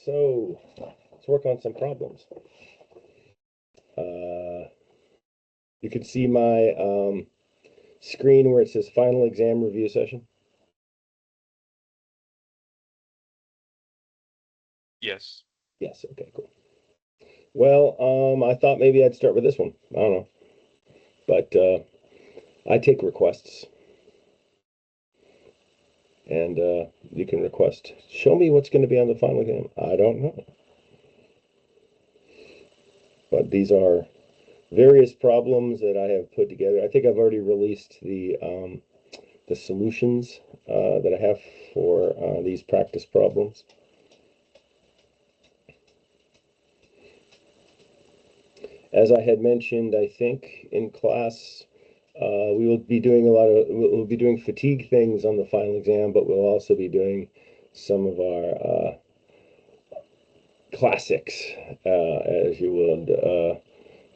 So let's work on some problems. You can see my screen where it says final exam review session. Yes. Yes, okay, cool. Well, I thought maybe I'd start with this one. I don't know. But I take requests. And you can request, show me what's going to be on the final exam. I don't know. But these are various problems that I have put together. I think I've already released the solutions that I have for these practice problems. As I had mentioned, I think in class, we will be doing we'll be doing fatigue things on the final exam, but we'll also be doing some of our classics, as you would,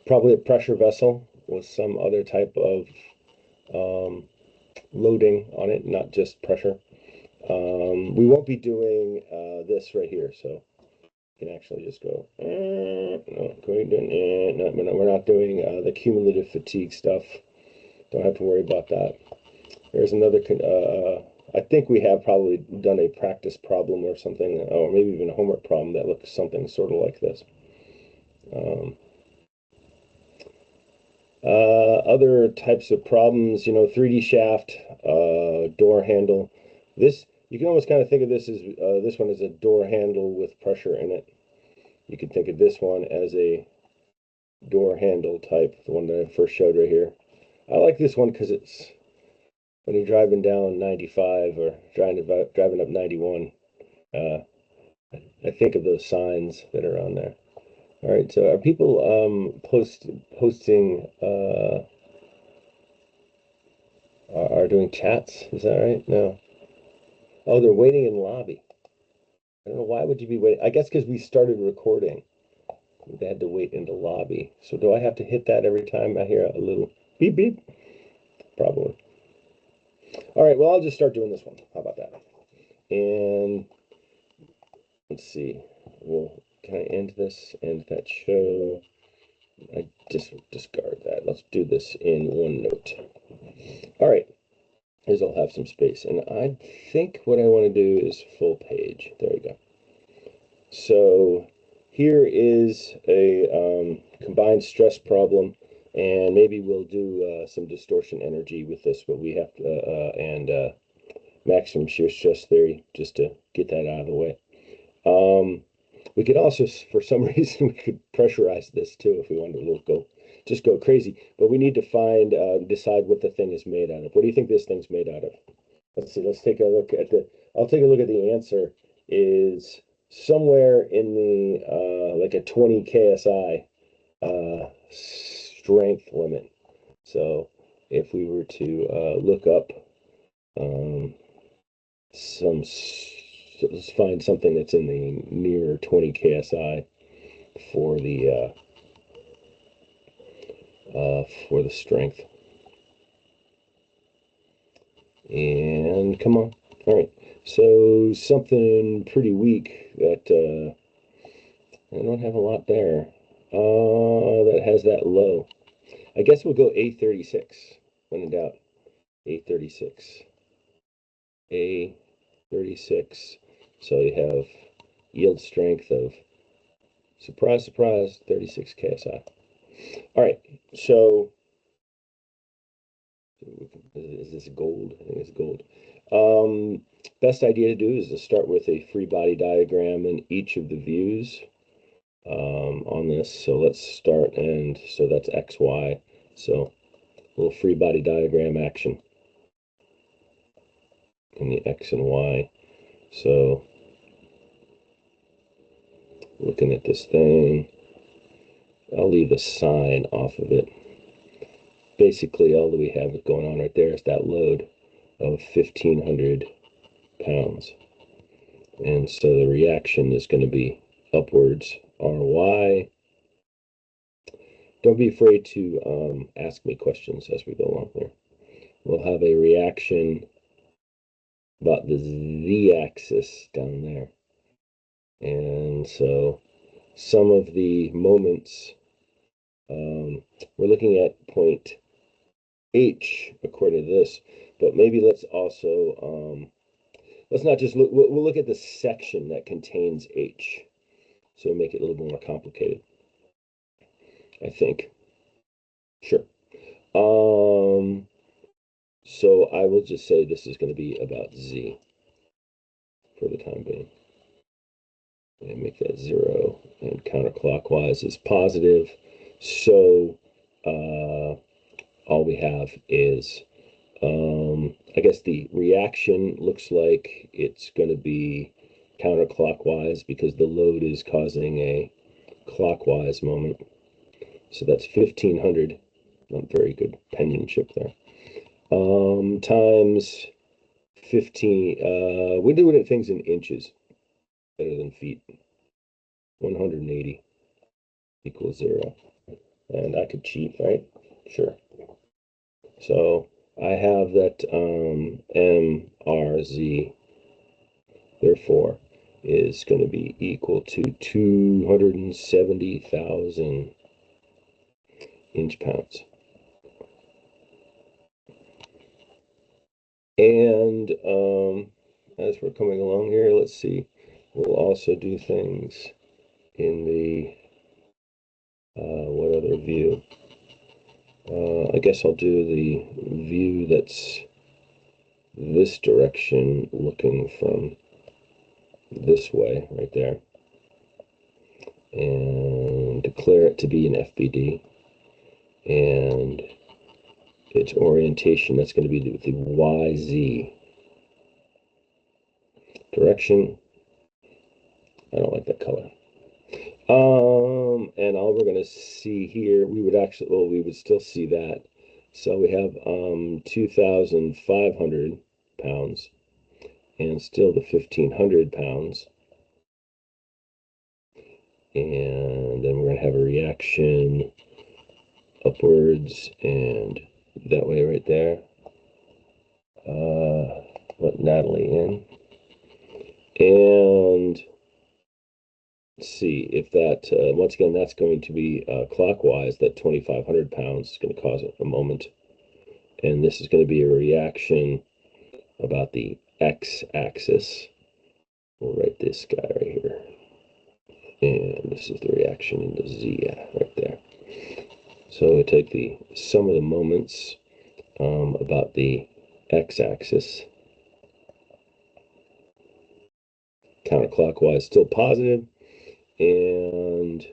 probably a pressure vessel with some other type of loading on it, not just pressure. We won't be doing this right here, so you can actually just go, no, we're not doing the cumulative fatigue stuff. Don't have to worry about that. There's another, I think we have probably done a practice problem or something, or maybe even a homework problem that looks something sort of like this. Other types of problems, 3D shaft, door handle. This, you can almost kind of think of this as, this one as a door handle with pressure in it. You can think of this one as a door handle type, the one that I first showed right here. I like this one because it's, when you're driving down 95 or driving up 91, I think of those signs that are on there. All right, so are people posting are doing chats? Is that right? No. Oh, they're waiting in lobby. I don't know, why would you be waiting? I guess because we started recording. They had to wait in the lobby. So do I have to hit that every time I hear a little beep beep? Probably. All right, well, I'll just start doing this one. How about that? And let's see. Well, can I end this? End that show. I just discard that. Let's do this in OneNote. All right. Here's, I'll have some space. And I think what I want to do is full page. There we go. So here is a combined stress problem, and maybe we'll do some distortion energy with this, but we have to, and maximum shear stress theory, just to get that out of the way. We could also, for some reason, we could pressurize this too if we wanted to just go crazy. But we need to find, decide what the thing is made out of. What do you think this thing's made out of? Let's see. Let's take a look at the. I'll take a look at the answer. Is somewhere in the like a 20 KSI strength limit. So if we were to look up some, let's find something that's in the near 20 KSI for the strength. And come on. All right. So something pretty weak that I don't have a lot there. That has that low. I guess we'll go A36 when in doubt. A36. A36. So you have yield strength of, surprise, surprise, 36 KSI. All right. So is this gold? I think it's gold. Best idea to do is to start with a free body diagram in each of the views on this. So let's start, and so that's XY. So a little free body diagram action in the X and Y. So looking at this thing, I'll leave a sign off of it. Basically, all that we have going on right there is that load of 1,500 pounds. And so the reaction is going to be upwards RY. Don't be afraid to ask me questions as we go along here. We'll have a reaction about the Z-axis down there. And so some of the moments, we're looking at point H according to this, but maybe let's also, let's not just look, we'll look at the section that contains H. So make it a little more complicated, I think. Sure. So I will just say this is going to be about Z for the time being. And make that 0, and counterclockwise is positive. So all we have is, I guess the reaction looks like it's going to be counterclockwise because the load is causing a clockwise moment. So that's 1500. Not very good penmanship there. Times 15. We're doing things in inches better than feet. 180 equals 0. And I could cheat, right? Sure. So I have that MRZ, therefore, is going to be equal to 270,000 inch-pounds. And as we're coming along here, let's see, we'll also do things in the, what other view? I guess I'll do the view that's this direction, looking from this way, right there, and declare it to be an FBD. And its orientation, that's going to be the YZ direction. I don't like that color. And all we're going to see here, we would actually, well, we would still see that. So we have 2,500 pounds and still the 1,500 pounds. And then we're going to have a reaction upwards and that way right there. Let Natalie in. And let's see if that, once again, that's going to be clockwise. That 2,500 pounds is going to cause a moment. And this is going to be a reaction about the x-axis. We'll write this guy right here. And this is the reaction in the z right there. So we take the sum of the moments about the x-axis. Counterclockwise, still positive. And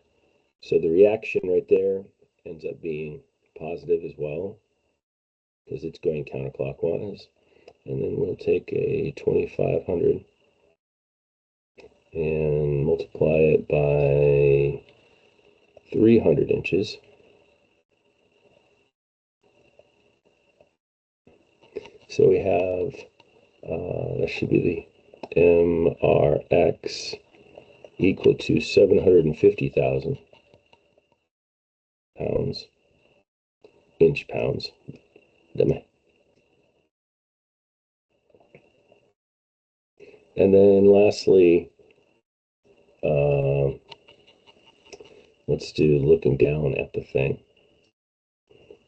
so the reaction right there ends up being positive as well because it's going counterclockwise. And then we'll take a 2,500 and multiply it by 300 inches. So we have, that should be the MRX equal to 750,000 pounds, inch-pounds. And then lastly, let's do looking down at the thing.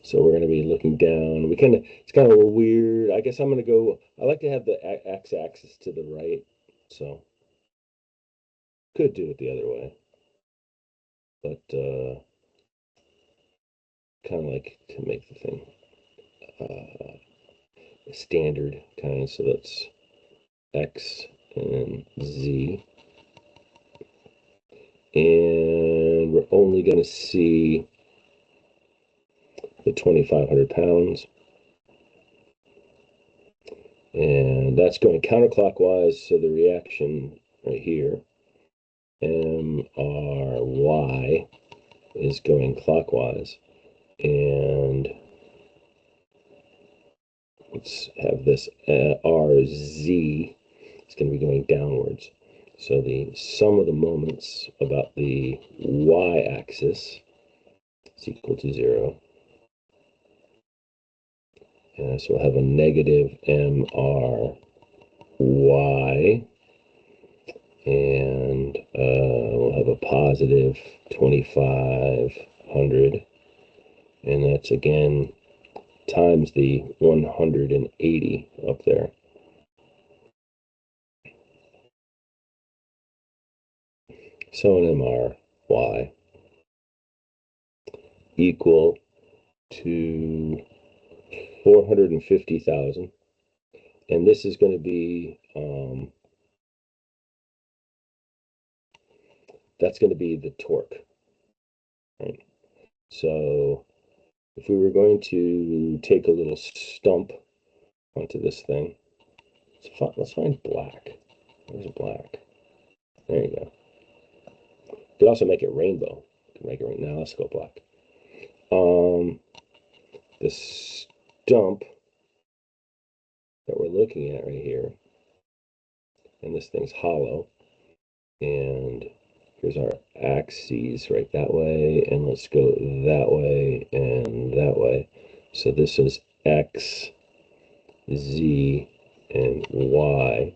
So we're going to be looking down. It's kind of a little weird. I guess I'm going to go, I like to have the x-axis to the right. So could do it the other way. But kind of like to make the thing standard kind. So that's X and Z. And we're only going to see the 2,500 pounds. And that's going counterclockwise, so the reaction right here, MRY, is going clockwise. And let's have this RZ is going to be going downwards. So the sum of the moments about the y-axis is equal to 0. So we'll have a negative MRY, and positive 2,500, and that's again times the 180 up there. So an MRY equal to 450,000, and this is going to be that's going to be the torque, right? So if we were going to take a little stump onto this thing, let's find black. Where's black? There you go. You could also make it rainbow. You can make it now. Let's go black. The stump that we're looking at right here, and this thing's hollow, and here's our axes right that way, and let's go that way and that way. So this is X, Z, and Y.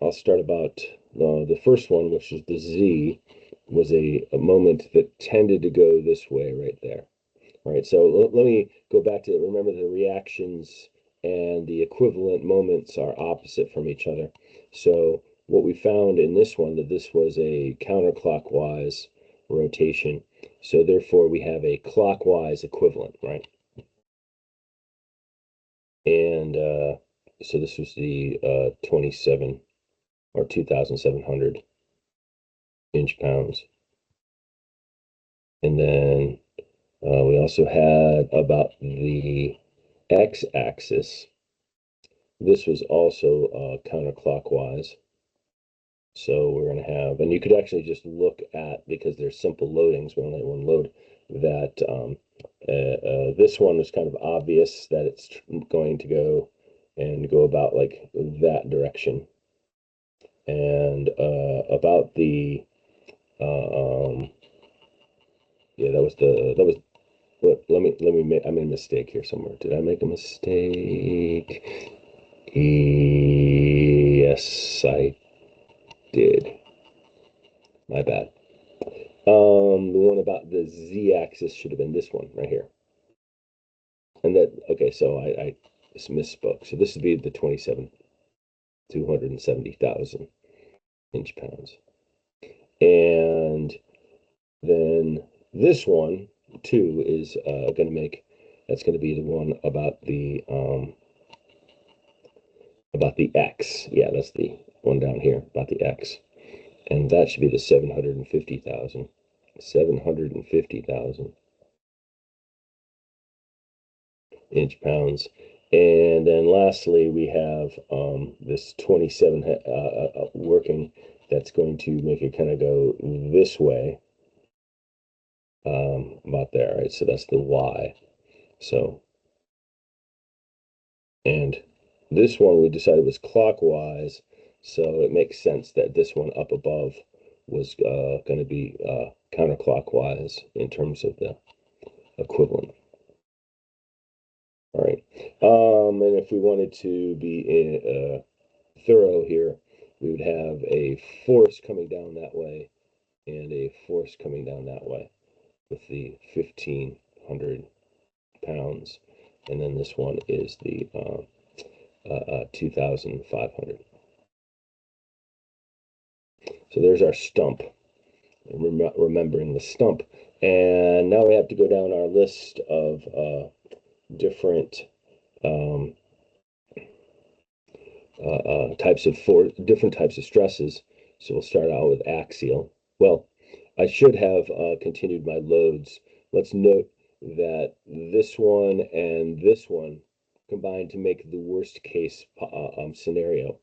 I'll start about the first one, which is the Z, was a moment that tended to go this way right there. All right, so let me go back to, remember the reactions and the equivalent moments are opposite from each other. So what we found in this one, that this was a counterclockwise rotation. So therefore we have a clockwise equivalent, right? And so this was the 27 or 2,700 inch-pounds. And then we also had about the x-axis. This was also counterclockwise. So we're going to have, and you could actually just look at, because they're simple loadings, we only have one load, that this one was kind of obvious that it's going to go and go about like that direction. And about the yeah, that was let me make, I made a mistake here somewhere. Did I make a mistake? Yes, I did. My bad. The one about the z-axis should have been this one right here. And that, okay, so I just misspoke. So this would be the 270,000 inch-pounds. And then this one, too, is going to make, that's going to be the one about the X. Yeah, that's the one down here, about the X. And that should be the 750,000. 750,000 inch-pounds. And then lastly, we have this 27 working, that's going to make it kind of go this way, about there, right? So that's the Y. So, and this one we decided was clockwise, so it makes sense that this one up above was going to be counterclockwise in terms of the equivalent. All right. And if we wanted to be thorough here, we would have a force coming down that way and a force coming down that way with the 1,500 pounds. And then this one is the 2,500. So there's our stump, remembering the stump. And now we have to go down our list of different different types of stresses. So we'll start out with axial. Well, I should have continued my loads. Let's note that this one and this one combine to make the worst case scenario.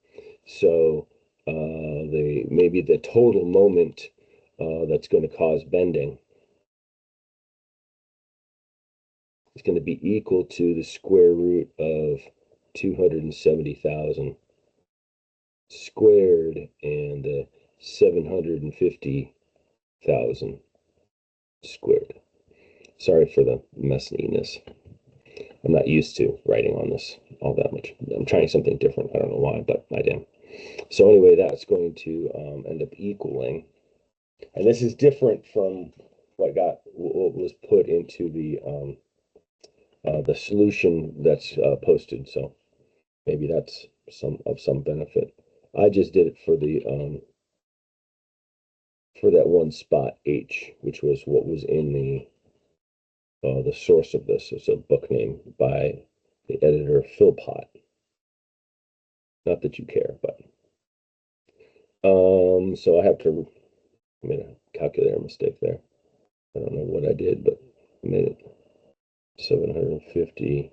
So maybe the total moment that's going to cause bending is going to be equal to the square root of 270,000 squared and 750,000 squared. Sorry for the messiness. I'm not used to writing on this all that much. I'm trying something different. I don't know why, but I am. So anyway, that's going to end up equaling, and this is different from what was put into the solution that's posted. So maybe that's some benefit. I just did it for that one spot H, which was what was in the source of this. It's a book name by the editor Philpott. Not that you care, but so I have to made a calculator mistake there. I don't know what I did, but I made it 750.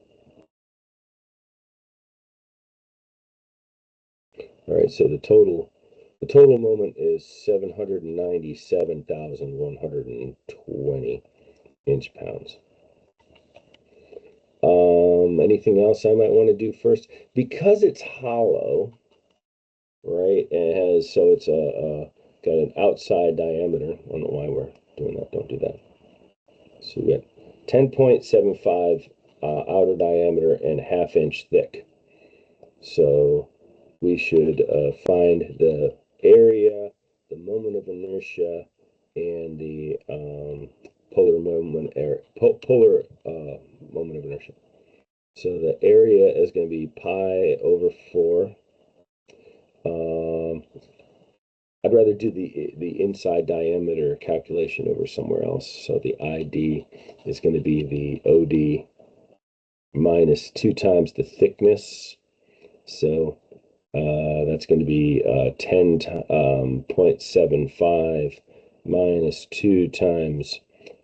All right, so the total moment is 797,120 inch-pounds. Anything else I might want to do first? Because it's hollow, right? And it has, so it's got an outside diameter. I don't know why we're doing that. Don't do that. So we got 10.75 outer diameter and half-inch thick. So we should find the area, the moment of inertia, and the polar moment moment of inertia. So the area is going to be pi over 4. I'd rather do the inside diameter calculation over somewhere else. So the ID is going to be the OD minus 2 times the thickness. So that's going to be 10.75 minus 2 times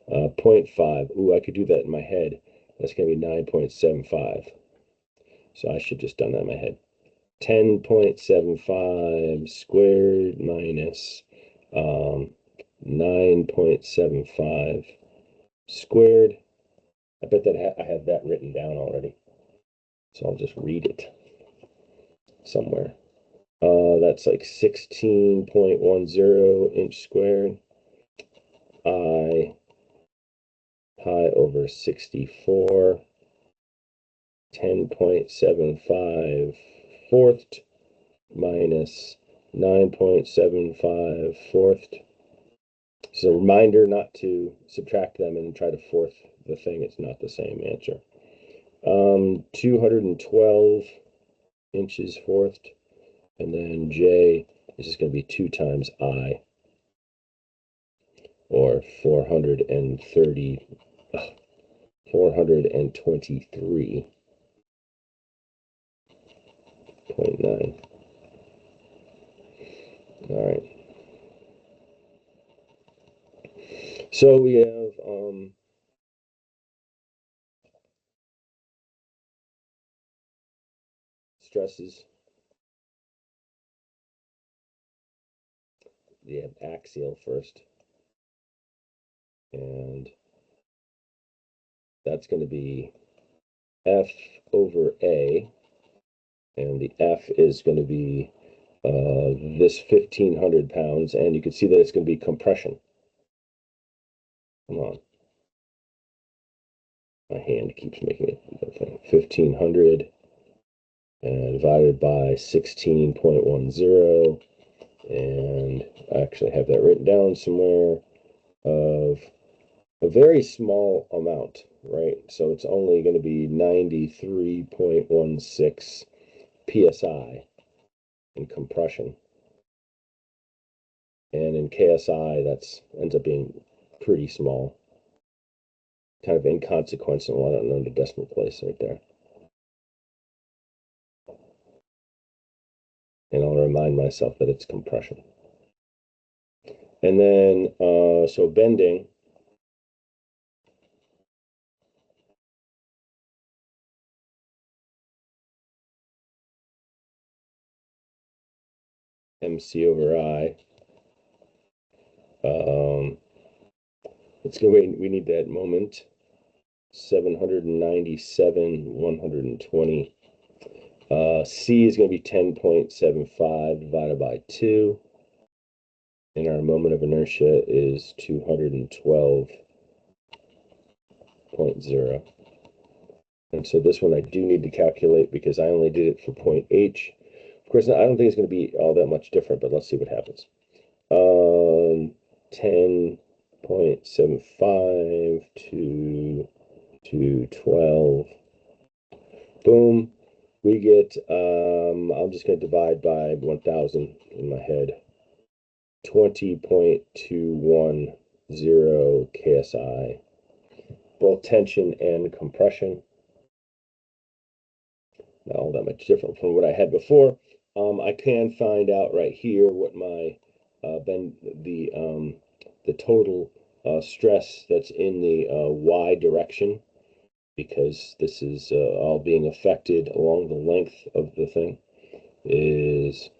0.5. Ooh, I could do that in my head. That's going to be 9.75. So I should just done that in my head. 10.75 squared minus 9.75 squared. I bet that I have that written down already. So I'll just read it somewhere. That's like 16.10 inch squared. Pi over 64. 10.75 fourth minus 9.75 fourth. So a reminder not to subtract them and try to fourth the thing. It's not the same answer. 212 inches fourth. And then J is just going to be 2 times I, or 423.9. All right. So we have stresses. We have axial first. And that's going to be F over A. And the F is going to be this 1,500 pounds. And you can see that it's going to be compression. Come on. My hand keeps making it. 1,500 divided by 16.10. And I actually have that written down somewhere, of a very small amount, right? So it's only going to be 93.16 psi in compression. And in KSI, that's ends up being pretty small, kind of inconsequential. I don't know the decimal place right there. And I'll remind myself that it's compression. And then, so bending, MC over I. It's good. We need that moment. 797,120. C is going to be 10.75 divided by 2. And our moment of inertia is 212.0. And And so this one I do need to calculate because I only did it for point H. Of course, I don't think it's going to be all that much different, but let's see what happens. 10.75 to 12. Boom. We get, I'm just going to divide by 1,000 in my head. 20.210 KSI, both tension and compression. Not all that much different from what I had before. I can find out right here what my the total stress that's in the Y direction, because this is all being affected along the length of the thing, is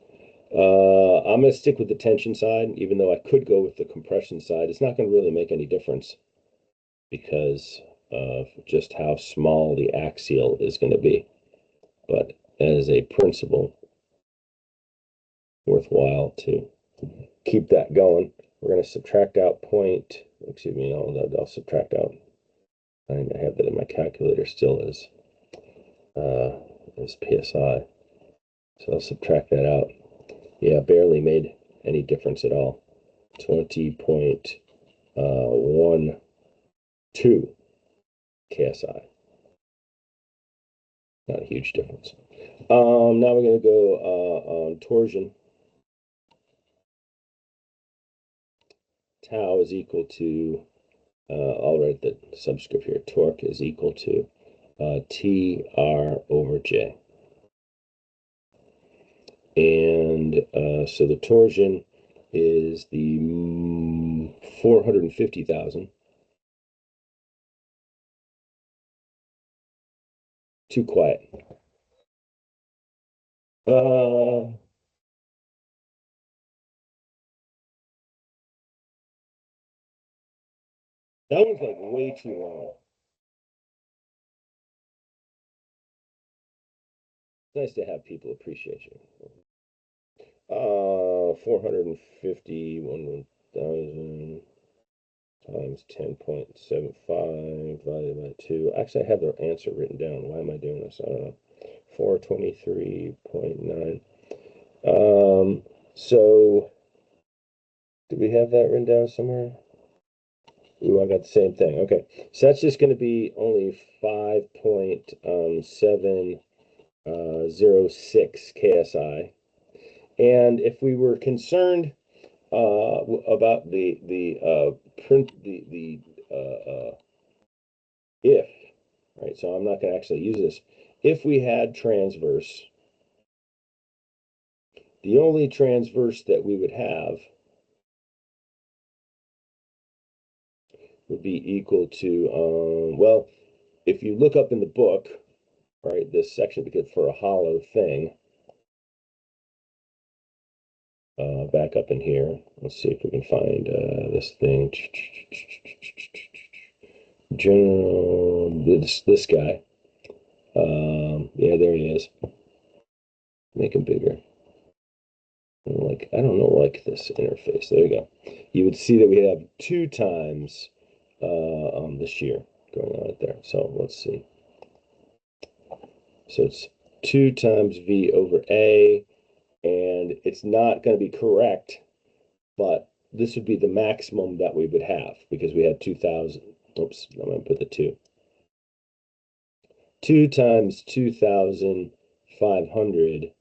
I'm going to stick with the tension side, even though I could go with the compression side. It's not going to really make any difference because of just how small the axial is going to be. But as a principle, worthwhile to keep that going. We're going to subtract out I'll subtract out. I have that in my calculator still as PSI. So I'll subtract that out. Yeah, barely made any difference at all. 20.12 KSI. Not a huge difference. Now we're going to go on torsion. Tau is equal to, I'll write the subscript here, torque is equal to TR over J. And so the torsion is the 450,000. Too quiet. That one's like way too long. It's nice to have people appreciate you. 451,000 times 10.75 divided by 2. Actually, I have their answer written down. Why am I doing this? I don't know. 423.9. So do we have that written down somewhere? Ooh, I got the same thing. Okay. So that's just going to be only 5.706 KSI. And if we were concerned about if, right, so I'm not going to actually use this. If we had transverse, the only transverse that we would have would be equal to, well, if you look up in the book, right, this section, because for a hollow thing, back up in here, let's see if we can find this thing. General, this guy. Yeah, there he is. Make him bigger. Like, I don't know, like this interface. There you go. You would see that we have 2 times the shear going on right there. So let's see. So it's 2 times V over A, and it's not going to be correct, but this would be the maximum that we would have because we had 2,000. Oops, I'm going to put the 2. 2 times 2,500,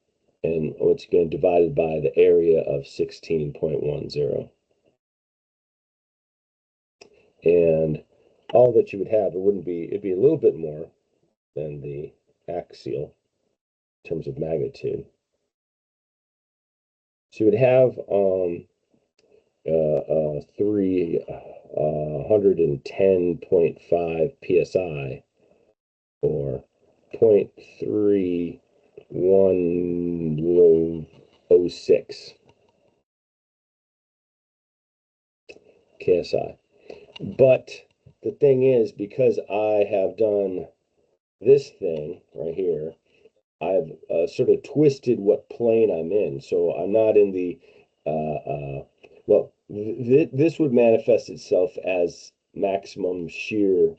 and once again divided by the area of 16.10. And all that you would have, it'd be a little bit more than the axial in terms of magnitude. So you would have 310.5 psi, or 0.3106 KSI. But the thing is, because I have done this thing right here, I've sort of twisted what plane I'm in. So I'm not in the, well, this would manifest itself as maximum shear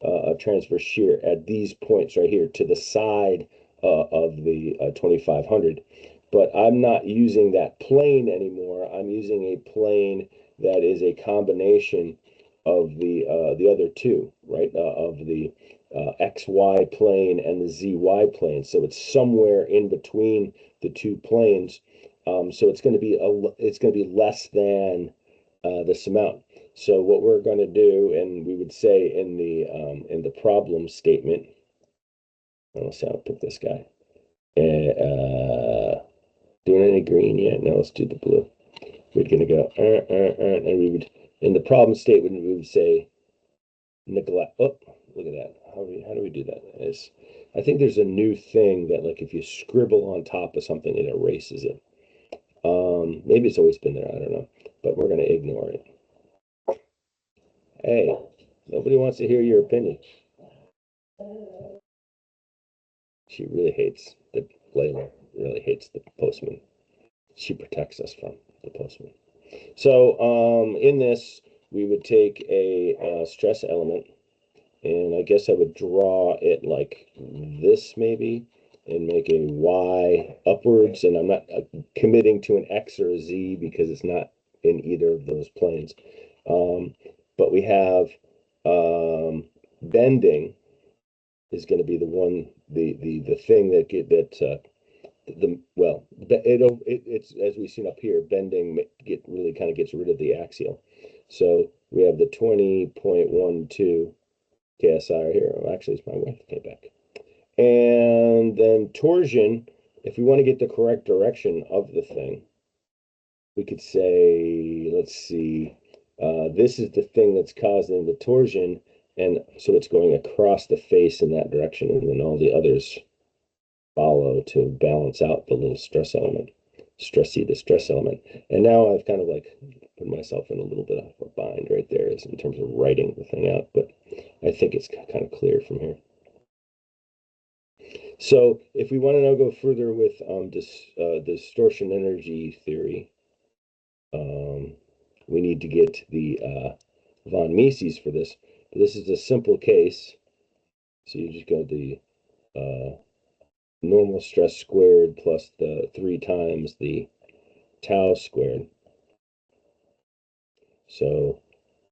a transverse shear at these points right here to the side of the 2500. But I'm not using that plane anymore. I'm using a plane that is a combination of the other two, right? Of the XY plane and the ZY plane. So it's somewhere in between the two planes. So it's going to be less than this amount. So what we're going to do, and we would say in the problem statement, let's see, I'll pick this guy. Doing any green yet? No, let's do the blue. We're going to go, and we would, in the problem statement, we would say neglect. Oh, look at that. How do we do that? I think there's a new thing that, like, if you scribble on top of something, it erases it. Maybe it's always been there. I don't know, but we're going to ignore it. Hey, nobody wants to hear your opinion. She really hates Layla really hates the postman. She protects us from the postman. So in this, we would take a stress element, and I guess I would draw it like this maybe, and make a Y upwards. And I'm not committing to an X or a Z because it's not in either of those planes. But we have bending is going to be the thing it's as we've seen up here, bending really kind of gets rid of the axial. So we have the 20.12 KSI right here. Oh, actually, it's my wife came back. And then torsion, if we want to get the correct direction of the thing, we could say, let's see, this is the thing that's causing the torsion, and so it's going across the face in that direction, and then all the others follow to balance out the little stress element, the stress element. And now I've kind of like put myself in a little bit of a bind right there in terms of writing the thing out, but I think it's kind of clear from here. So if we want to now go further with distortion energy theory, we need to get the von Mises for this. But this is a simple case. So you just go the normal stress squared plus the 3 times the tau squared. So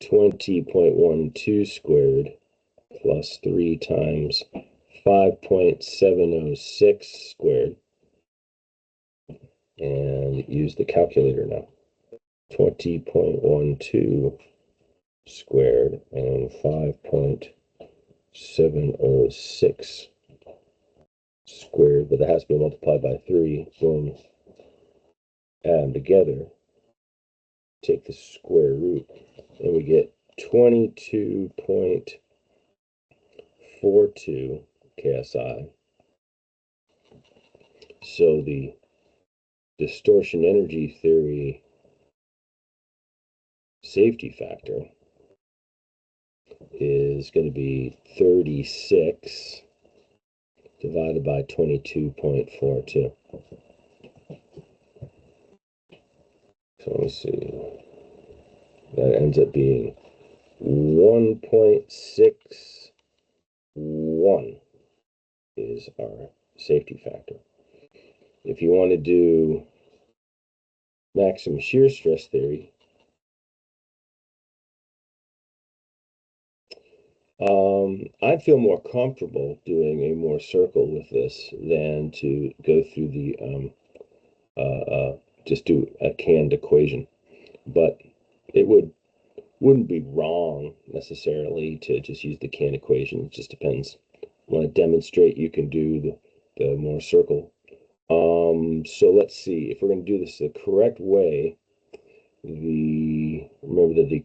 20.12 squared plus 3 times 5.706 squared. And use the calculator now. 20.12 squared and 5.706 squared, but that has to be multiplied by 3. Boom. Add them together. Take the square root, and we get 22.42 KSI. So the distortion energy theory safety factor is going to be 36 divided by 22.42. So let me see. That ends up being 1.61 is our safety factor. If you want to do maximum shear stress theory, I feel more comfortable doing a more circle with this than to go through the just do a canned equation. But it wouldn't be wrong necessarily to just use the canned equation. It just depends. Want to demonstrate, you can do the more circle. So let's see if we're going to do this the correct way. Remember that the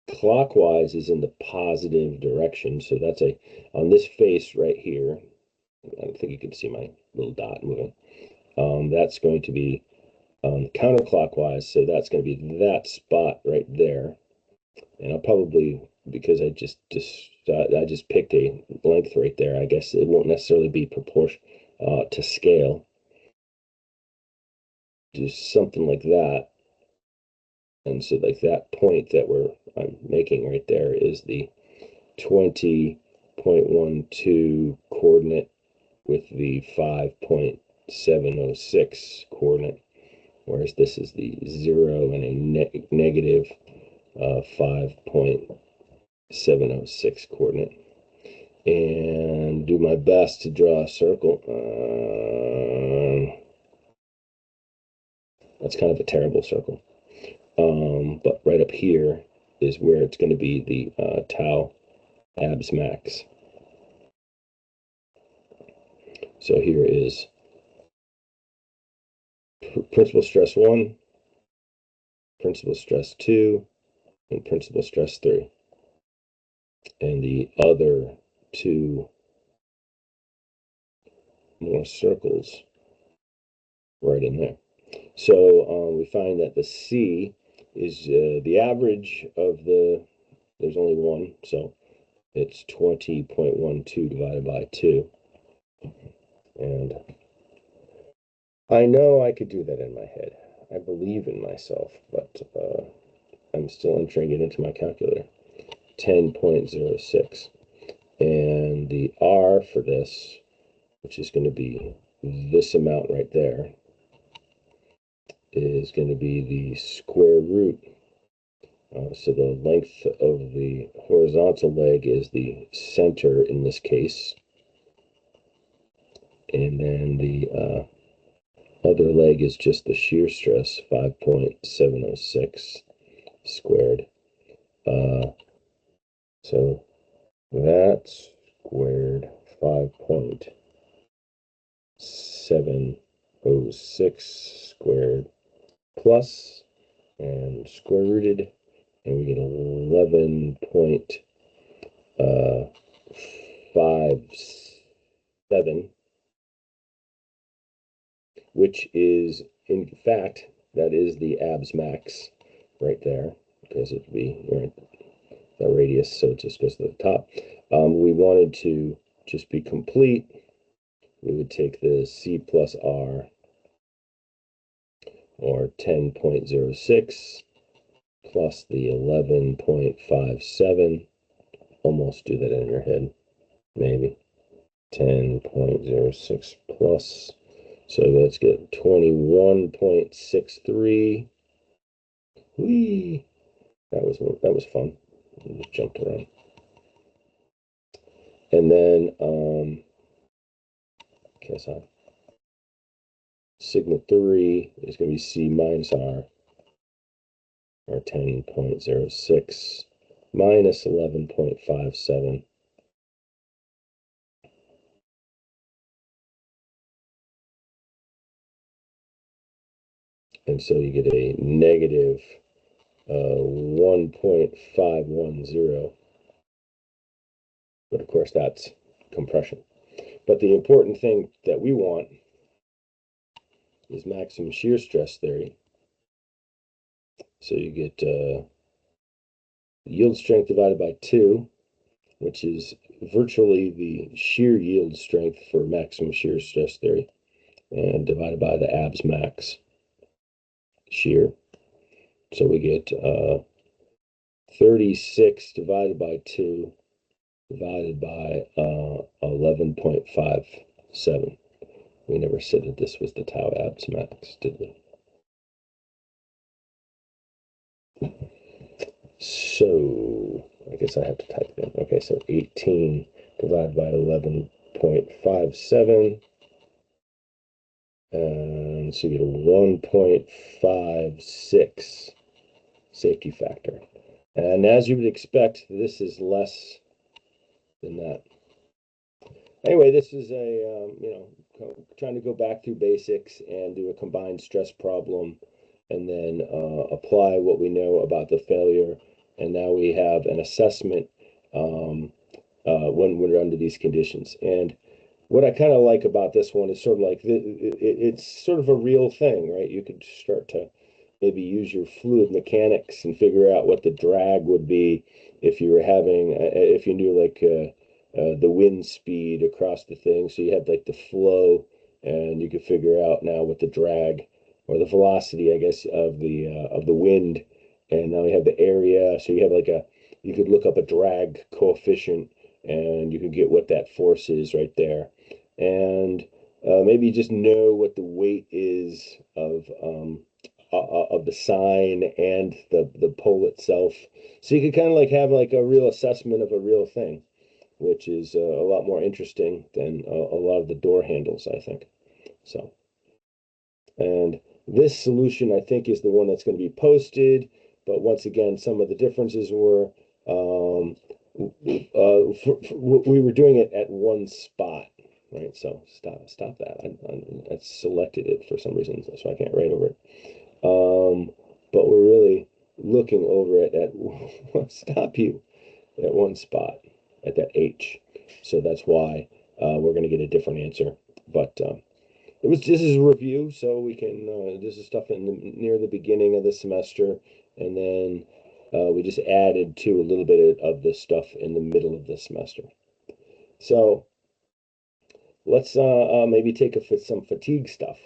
clockwise is in the positive direction, so that's on this face right here. I don't think you can see my little dot moving. That's going to be counterclockwise, so that's going to be that spot right there. And I'll probably, because I just picked a length right there, I guess it won't necessarily be proportional to scale. Do something like that. And so like that point that I'm making right there is the 20 0.12 coordinate with the 5.706 coordinate, whereas this is the 0 and a negative 5.706 coordinate. And do my best to draw a circle. That's kind of a terrible circle. But right up here is where it's going to be the tau abs max. So here is principal stress 1, principal stress 2, and principal stress 3. And the other two more circles right in there. So we find that the C is the average of there's only one, so it's 20.12 divided by 2. And I know I could do that in my head. I believe in myself, but I'm still entering it into my calculator. 10.06. And the R for this, which is going to be this amount right there, is going to be the square root. So the length of the horizontal leg is the center in this case. And then the other leg is just the shear stress, 5.706 squared. So that's squared 5.706 squared plus and square rooted, and we get 11.57, which is, in fact, that is the abs max right there, because it'd be right, the radius, so it just goes to the top. We wanted to just be complete. We would take the C plus R, or 10.06, plus the 11.57. Almost do that in your head, maybe. 10.06 plus. So let's get 21.63. Whee! That was fun. I just jumped around. And then sigma 3 is going to be C minus R, or 10.06 minus 11.57. And so you get a negative 1.510. But of course, that's compression. But the important thing that we want is maximum shear stress theory. So you get yield strength divided by 2, which is virtually the shear yield strength for maximum shear stress theory, and divided by the abs max shear. So we get 36 divided by 2 divided by 11.57. We never said that this was the tau abs max, did we? So I guess I have to type it in. Okay, so 18 divided by 11.57. And so you get a 1.56 safety factor. And as you would expect, this is less than that. Anyway, this is a, trying to go back through basics and do a combined stress problem, and then apply what we know about the failure. And now we have an assessment when we're under these conditions. And what I kind of like about this one is sort of like, it's sort of a real thing, right? You could start to maybe use your fluid mechanics and figure out what the drag would be if you were having, if you knew like the wind speed across the thing. So you had like the flow, and you could figure out now what the drag or the velocity, I guess, of the wind. And now you have the area. So you have like you could look up a drag coefficient and you can get what that force is right there. And maybe just know what the weight is of the sign and the pole itself. So you can kind of like have like a real assessment of a real thing, which is a lot more interesting than a lot of the door handles, I think. So, and this solution, I think, is the one that's going to be posted. But once again, some of the differences were we were doing it at one spot, right? So stop that. I selected it for some reason, so I can't write over it. But we're really looking over it at stop you at one spot at that H. So that's why we're going to get a different answer. But this is a review, so we can this is stuff near the beginning of the semester, and then we just added to a little bit of this stuff in the middle of the semester. So let's maybe take some fatigue stuff.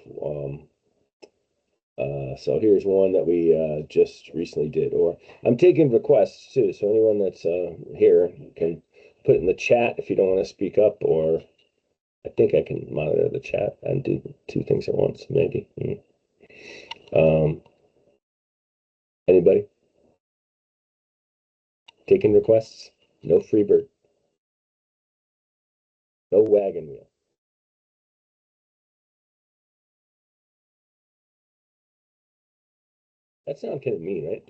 So here's one that we just recently did, or I'm taking requests too. So anyone that's here can put it in the chat if you don't want to speak up, or I think I can monitor the chat and do two things at once, maybe. Anybody taking requests? No free bird, no wagon wheel. That sound kind of mean, right?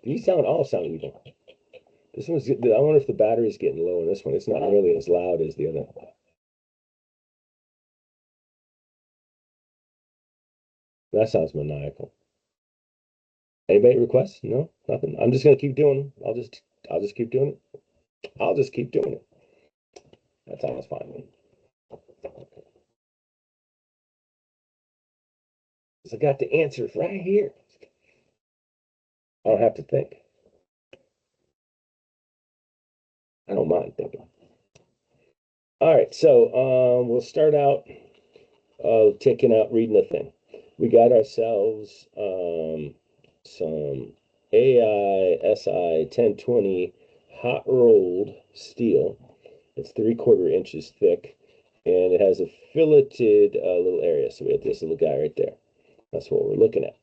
These all sound even. This one's. I wonder if the battery's getting low in this one. It's not nearly as loud as the other. That sounds maniacal. Anybody requests? No, nothing. I'm just gonna keep doing them. I'll just keep doing it. I'll just keep doing it. That sounds fine. I got the answers right here. I don't have to think. I don't mind thinking. All right, so we'll start out taking out reading the thing. We got ourselves some AI SI 1020 hot rolled steel. It's 3/4 inches thick, and it has a filleted little area. So we have this little guy right there. That's what we're looking at.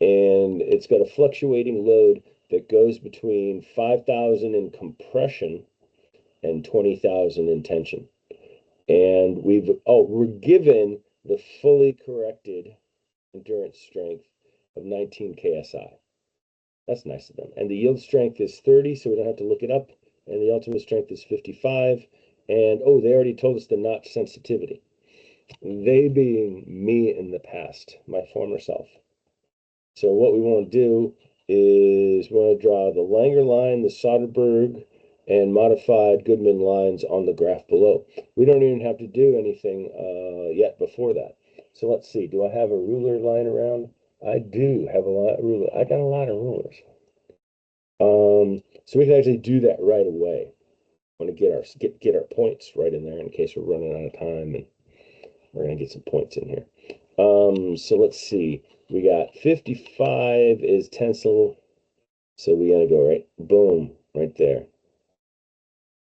And it's got a fluctuating load that goes between 5,000 in compression and 20,000 in tension. And we're given the fully corrected endurance strength of 19 KSI. That's nice of them. And the yield strength is 30, so we don't have to look it up. And the ultimate strength is 55. And oh, they already told us the notch sensitivity. They being me in the past, my former self. So what we want to do is we want to draw the Langer line, the Soderberg, and modified Goodman lines on the graph below. We don't even have to do anything yet before that. So let's see. Do I have a ruler lying around? I do have a lot of ruler. I got a lot of rulers. So we can actually do that right away. I want to get our points right in there in case we're running out of time, and we're gonna get some points in here. So let's see. We got 55 is tensile, so we gotta go right, boom, right there.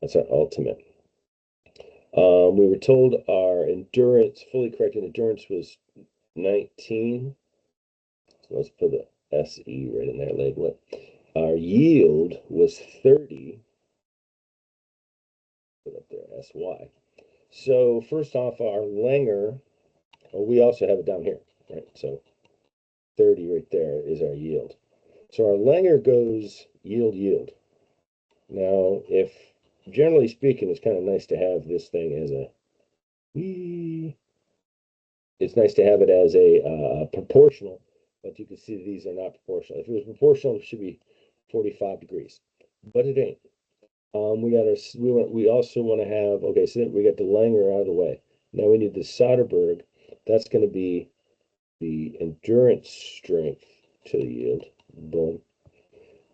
That's our ultimate. We were told our endurance, fully corrected endurance, was 19. So let's put the SE right in there, label it. Our yield was 30. Put up there, SY. So first off, our Langer, we also have it down here, right? So 30 right there is our yield. So our Langer goes yield. Now, if generally speaking, it's kind of nice to have this thing as a, it's nice to have it as a proportional, but you can see these are not proportional. If it was proportional, it should be 45 degrees, but it ain't. We also want to have, okay, so we got the Langer out of the way. Now we need the Soderberg. That's going to be the endurance strength to the yield. Boom.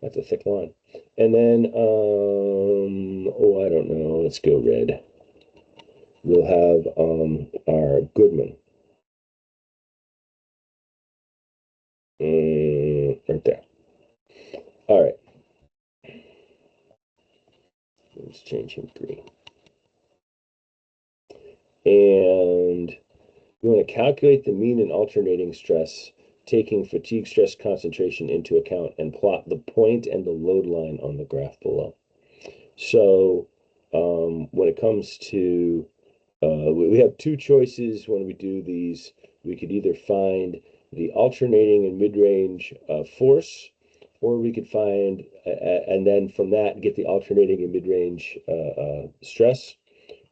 That's a thick line. And then, oh, I don't know. Let's go red. We'll have our Goodman. Right there. All right. Let's change him green. And we want to calculate the mean and alternating stress, taking fatigue stress concentration into account, and plot the point and the load line on the graph below. So when it comes to, we have two choices when we do these. We could either find the alternating and mid-range force, or we could find, and then from that, get the alternating and mid-range stress,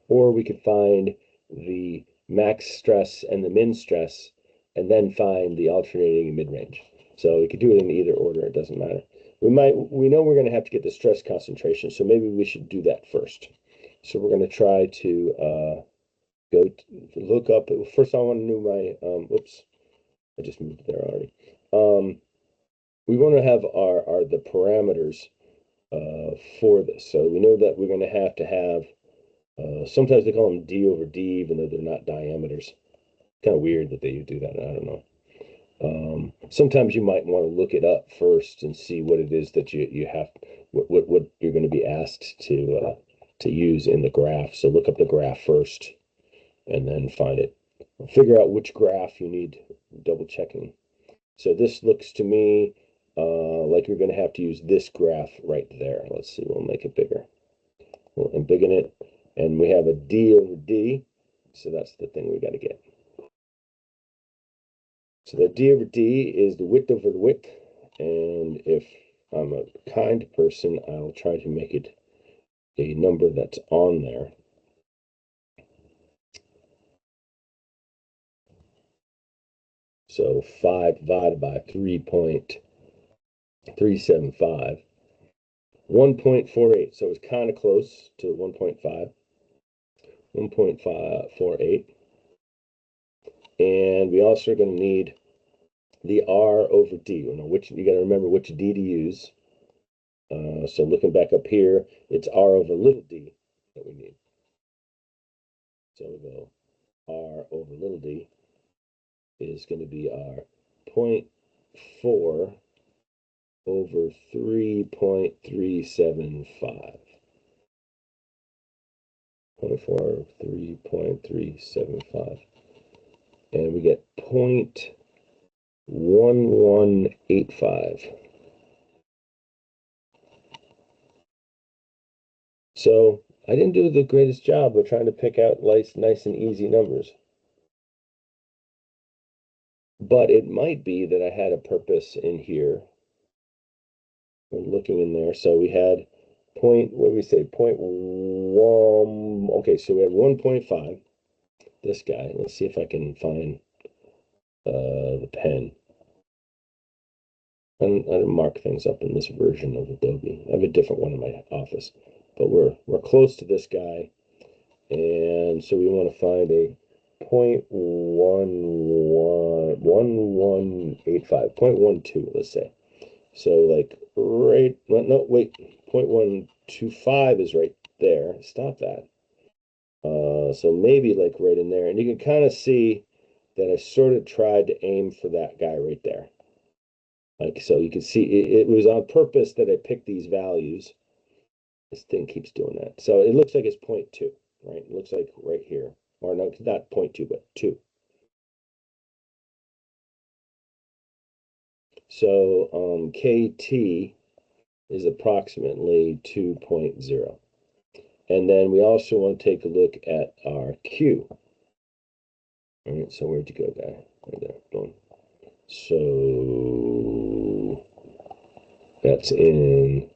or we could find the max stress and the min stress, and then find the alternating and mid-range. So we could do it in either order, it doesn't matter. We know we're going to have to get the stress concentration, so maybe we should do that first. So we're going to try to look up. First, I want to know my, oops, I just moved there already. We want to have the parameters for this. So we know that we're going to have, sometimes they call them D over D, even though they're not diameters. Kind of weird that they do that. I don't know. Sometimes you might want to look it up first and see what it is that you have, what you're going to be asked to use in the graph. So look up the graph first, and then find it. Figure out which graph you need double checking. So this looks to me like you're going to have to use this graph right there. Let's see. We'll make it bigger. We'll embiggen it, and we have a D over D. So that's the thing we got to get. So the D over D is the width over the width. And if I'm a kind person, I'll try to make it a number that's on there. So 5 divided by 3.375, 1.48. So it's kind of close to 1.5, 1.548. And we also are going to need the R over D. You got to remember which D to use. So looking back up here, it's R over little d that we need. So we go R over little d is going to be our 0.4 over 3.375. 0.4 3.375. And we get 0.1185. So I didn't do the greatest job of trying to pick out nice and easy numbers. But it might be that I had a purpose in here. When looking in there. So we had what did we say? 0.1. Okay, so we had 1.5. This guy. Let's see if I can find the pen. I don't mark things up in this version of Adobe. I have a different one in my office, but we're close to this guy, and so we want to find a 0.1185, 0.12, let's say. So like right, no, wait, 0.125 is right there. Stop that. So maybe like right in there, and you can kind of see that I sort of tried to aim for that guy right there. Like, so you can see it was on purpose that I picked these values. This thing keeps doing that. So it looks like it's 0.2, right? It looks like right here. Or no, not 0.2, but 2. So KT is approximately 2.0. And then we also want to take a look at our Q. All right, so where'd you go, guy? Right there. Boom. So that's in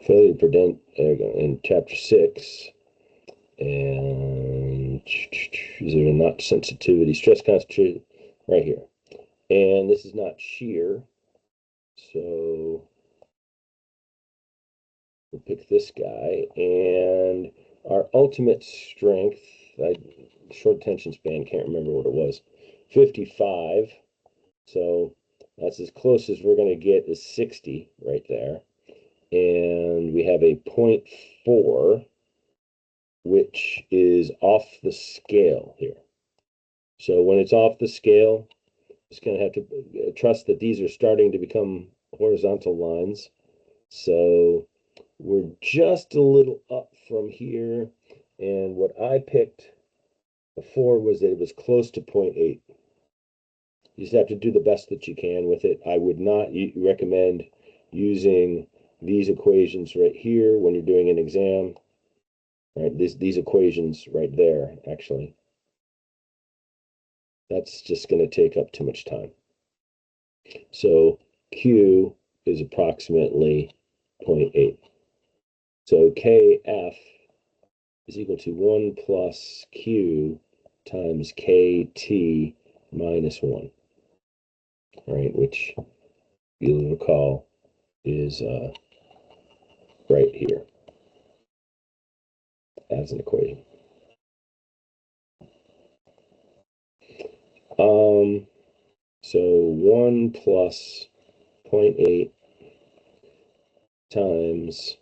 failure to prevent, there we go, in chapter 6. And is there not sensitivity, stress concentration right here. And this is not shear. So we'll pick this guy. And our ultimate strength, short tension span, can't remember what it was, 55. So that's as close as we're going to get is 60 right there. And we have a 0.4, which is off the scale here. So when it's off the scale, it's going to have to trust that these are starting to become horizontal lines. So we're just a little up from here. And what I picked before was that it was close to 0.8. You just have to do the best that you can with it. I would not recommend using these equations right here when you're doing an exam. Right, these equations right there, actually. That's just going to take up too much time. So Q is approximately 0.8. So KF is equal to 1 plus Q times KT minus 1. All right, which you'll recall is right here as an equation. So 1 plus 0.8 times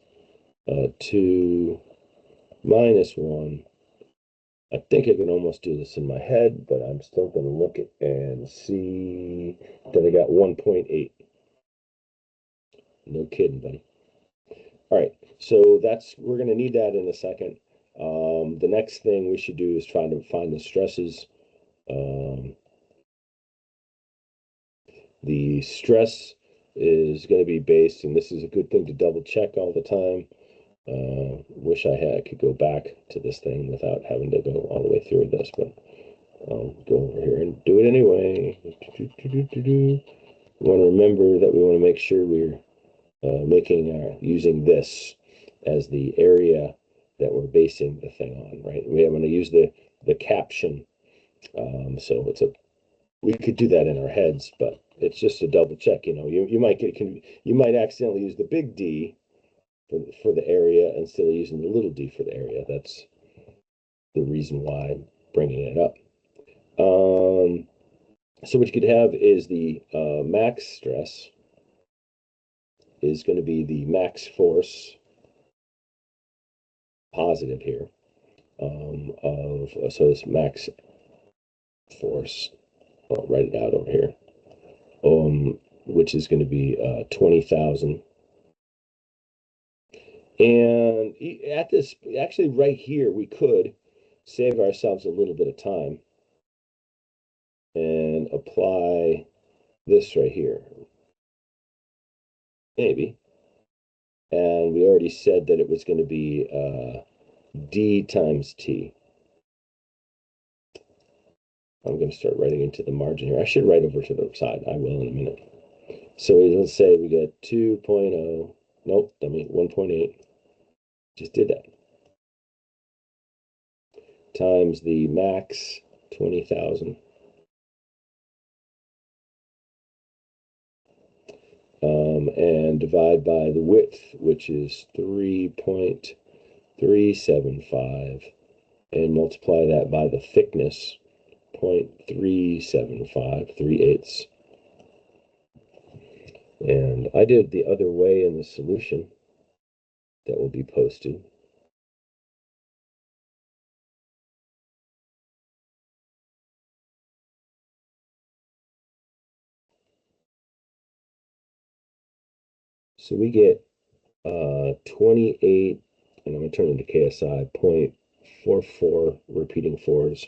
2 minus 1. I think I can almost do this in my head, but I'm still going to look at and see that I got 1.8. No kidding, buddy. All right, so we're going to need that in a second. The next thing we should do is try to find the stresses. The stress is going to be based, and this is a good thing to double check all the time. Wish I could go back to this thing without having to go all the way through this, but I'll go over here and do it anyway. We want to remember that we want to make sure we're using this as the area that we're basing the thing on, right? We want to use the caption. So we could do that in our heads, but it's just a double check. You might accidentally use the big D for the area instead of using the little d for the area. That's the reason why I'm bringing it up. So what you could have is the max stress is going to be the max force, positive here, so this max force, I'll write it out over here, which is going to be 20,000. And at this, actually right here, we could save ourselves a little bit of time and apply this right here. Maybe. And we already said that it was going to be D times T. I'm going to start writing into the margin here. I should write over to the side. I will in a minute. So let's say we get 2.0. Nope, I mean 1.8. Just did that. Times the max 20,000. And divide by the width, which is 3.375, and multiply that by the thickness, 0.375, 3/8. And I did the other way in the solution that will be posted. So we get 28, and I'm going to turn into KSI, 0.44 repeating fours,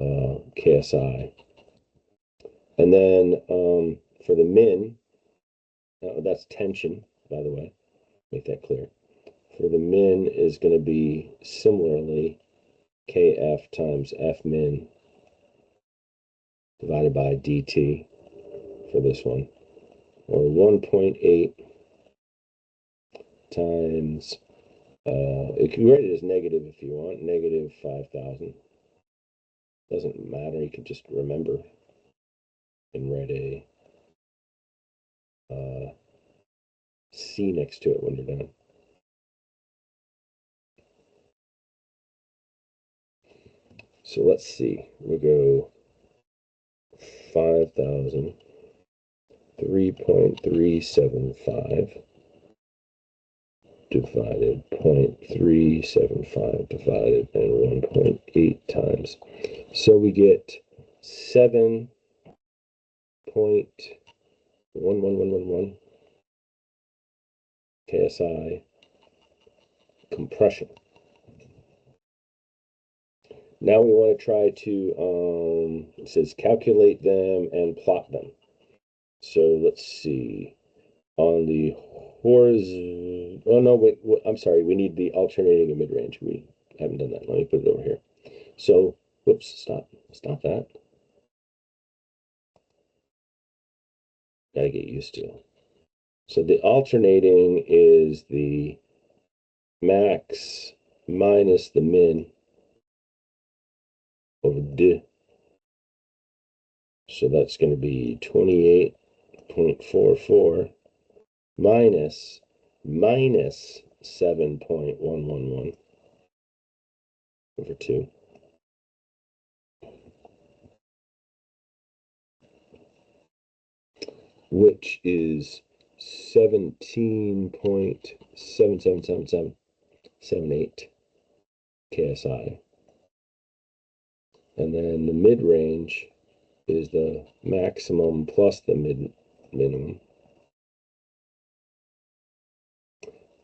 KSI. And then for the min, that's tension, by the way, make that clear. For the min is going to be similarly KF times F min divided by DT for this one, or 1.8 times, you can write it as negative if you want, negative 5,000. Doesn't matter, you can just remember and write a C next to it when you're done. So let's see, we'll go 5,000, 3.375 divided 0.375 divided and 1.8 times. So we get 7.11111 KSI compression. Now we want to try to, it says calculate them and plot them. So let's see. On the horizontal, oh no, wait, I'm sorry, we need the alternating and mid-range. We haven't done that. Let me put it over here. So, whoops, stop that. Gotta get used to it. So the alternating is the max minus the min over d. So that's going to be 28.44 minus 7.111 over 2. Which is 17.777778 KSI. And then the mid-range is the maximum plus the minimum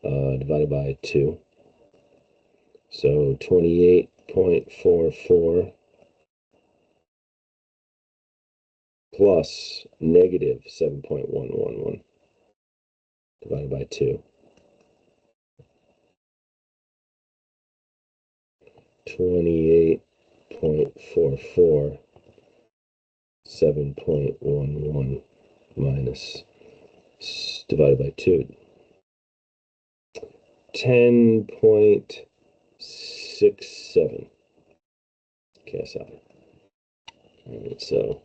divided by 2. So 28.44 plus negative 7.111 divided by 2. 28.44 7.11 minus divided by 2. 10.67 KSI. All right, so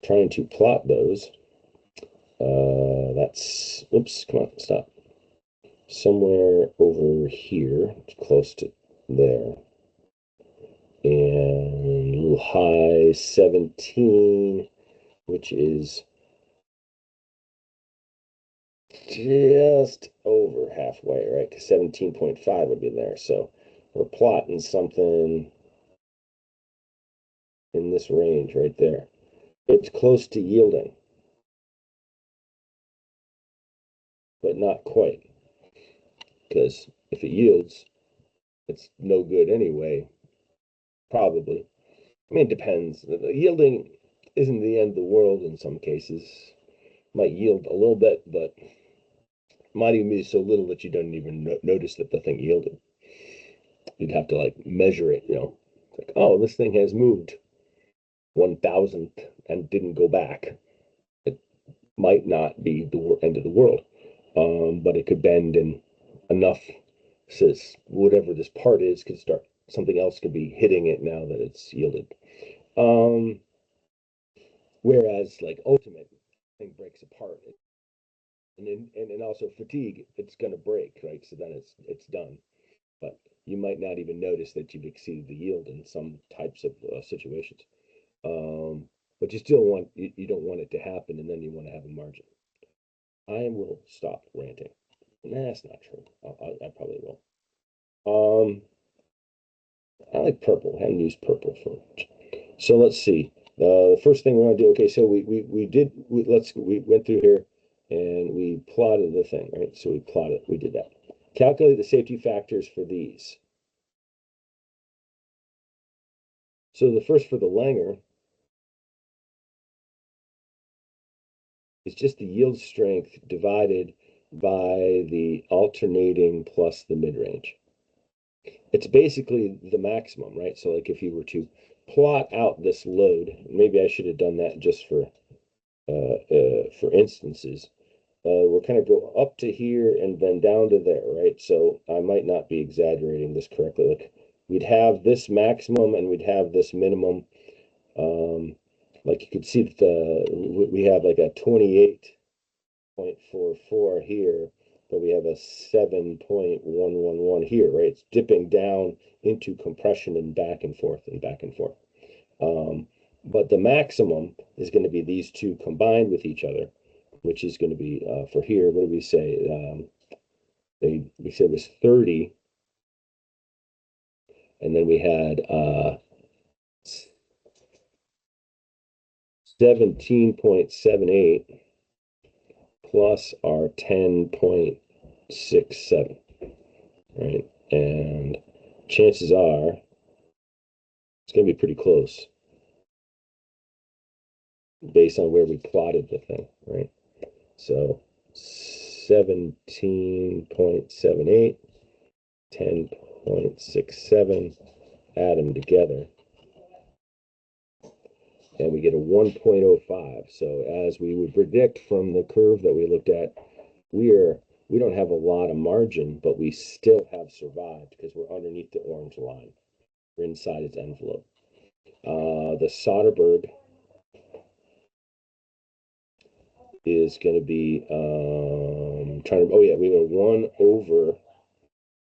trying to plot those. That's, oops, come on, stop. Somewhere over here, close to there. And a little high 17, which is just over halfway, right? Because 17.5 would be there. So we're plotting something in this range right there. It's close to yielding, but not quite. Because if it yields, it's no good anyway, probably. I mean, it depends. The yielding isn't the end of the world in some cases. Might yield a little bit, but might even be so little that you don't even notice that the thing yielded. You'd have to like measure it, like, oh, this thing has moved 1,000th and didn't go back. It might not be the end of the world, but it could bend in enough. Says whatever this part is could start, something else could be hitting it now that it's yielded. Whereas like ultimate thing breaks apart, and also fatigue, it's going to break, right? So then it's done. But you might not even notice that you've exceeded the yield in some types of situations. But you still you don't want it to happen, and then you want to have a margin. I will stop ranting. Nah, that's not true. I probably will. I like purple. I haven't used purple for. So let's see. The first thing we want to do. Okay, so we went through here, and we plotted the thing, right? So we plotted. We did that. Calculate the safety factors for these. So the first for the Langer is just the yield strength divided by the alternating plus the mid-range. It's basically the maximum, right? So like if you were to plot out this load, maybe I should have done that just for instances. We'll kind of go up to here and then down to there, right? So I might not be exaggerating this correctly. Like we'd have this maximum and we'd have this minimum. Like you could see that we have like a 28.44 here, but we have a 7.111 here, right? It's dipping down into compression and back and forth and back and forth. But the maximum is going to be these two combined with each other, which is going to be for here. What did we say? We said it was 30, and then we had 17.78 plus our 10.67. right? And chances are it's going to be pretty close based on where we plotted the thing, right? So 17.78, 10.67, add them together, and we get a 1.05. So as we would predict from the curve that we looked at, we don't have a lot of margin, but we still have survived because we're underneath the orange line. We're inside its envelope. The Soderberg is going to be trying to, oh yeah, we have 1 over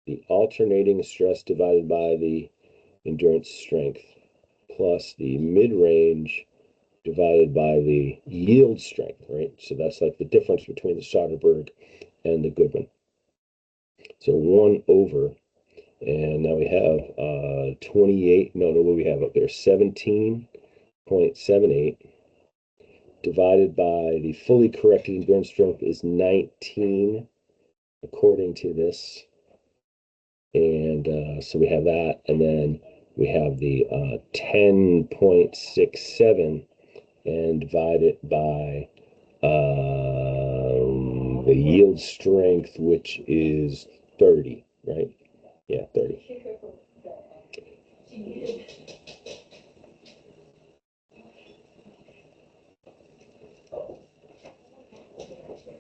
the alternating stress divided by the endurance strength plus the mid-range divided by the yield strength, right? So that's like the difference between the Soderberg and the Goodman. So 1 over, and now we have 28, no, what we have up there? 17.78 divided by the fully corrected endurance strength is 19, according to this. And so we have that, and then we have the 10.67 and divide it by the yield strength, which is 30, right? Yeah, 30.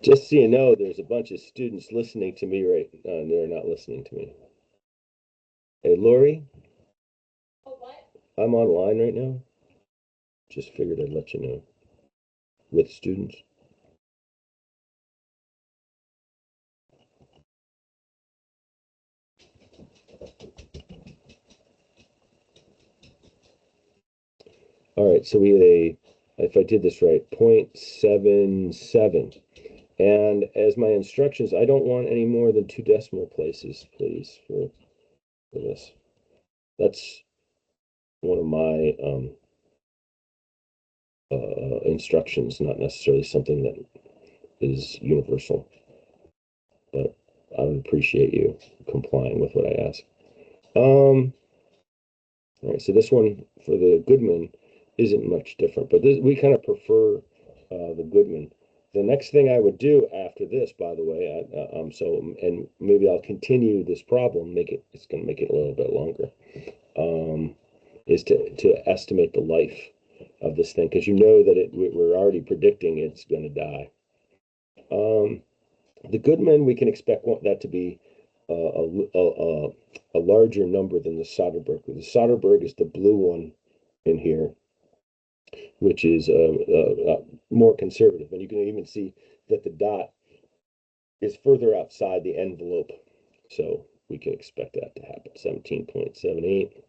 Just so you know, there's a bunch of students listening to me right now, and they're not listening to me. Hey, Lori, I'm online right now. Just figured I'd let you know. With students. All right, so we had if I did this right, 0.77. And as my instructions, I don't want any more than 2 decimal places, please, for this. That's one of my instructions, not necessarily something that is universal, but I would appreciate you complying with what I ask. All right, so this one for the Goodman isn't much different, but we kind of prefer the Goodman. The next thing I would do after this, by the way, and maybe I'll continue this problem, it's going to make it a little bit longer, is to estimate the life of this thing, because you know that we're already predicting it's going to die. The Goodman, we can expect that to be a larger number than the Soderberg. The Soderberg is the blue one in here, which is more conservative. And you can even see that the dot is further outside the envelope. So we can expect that to happen. 17.78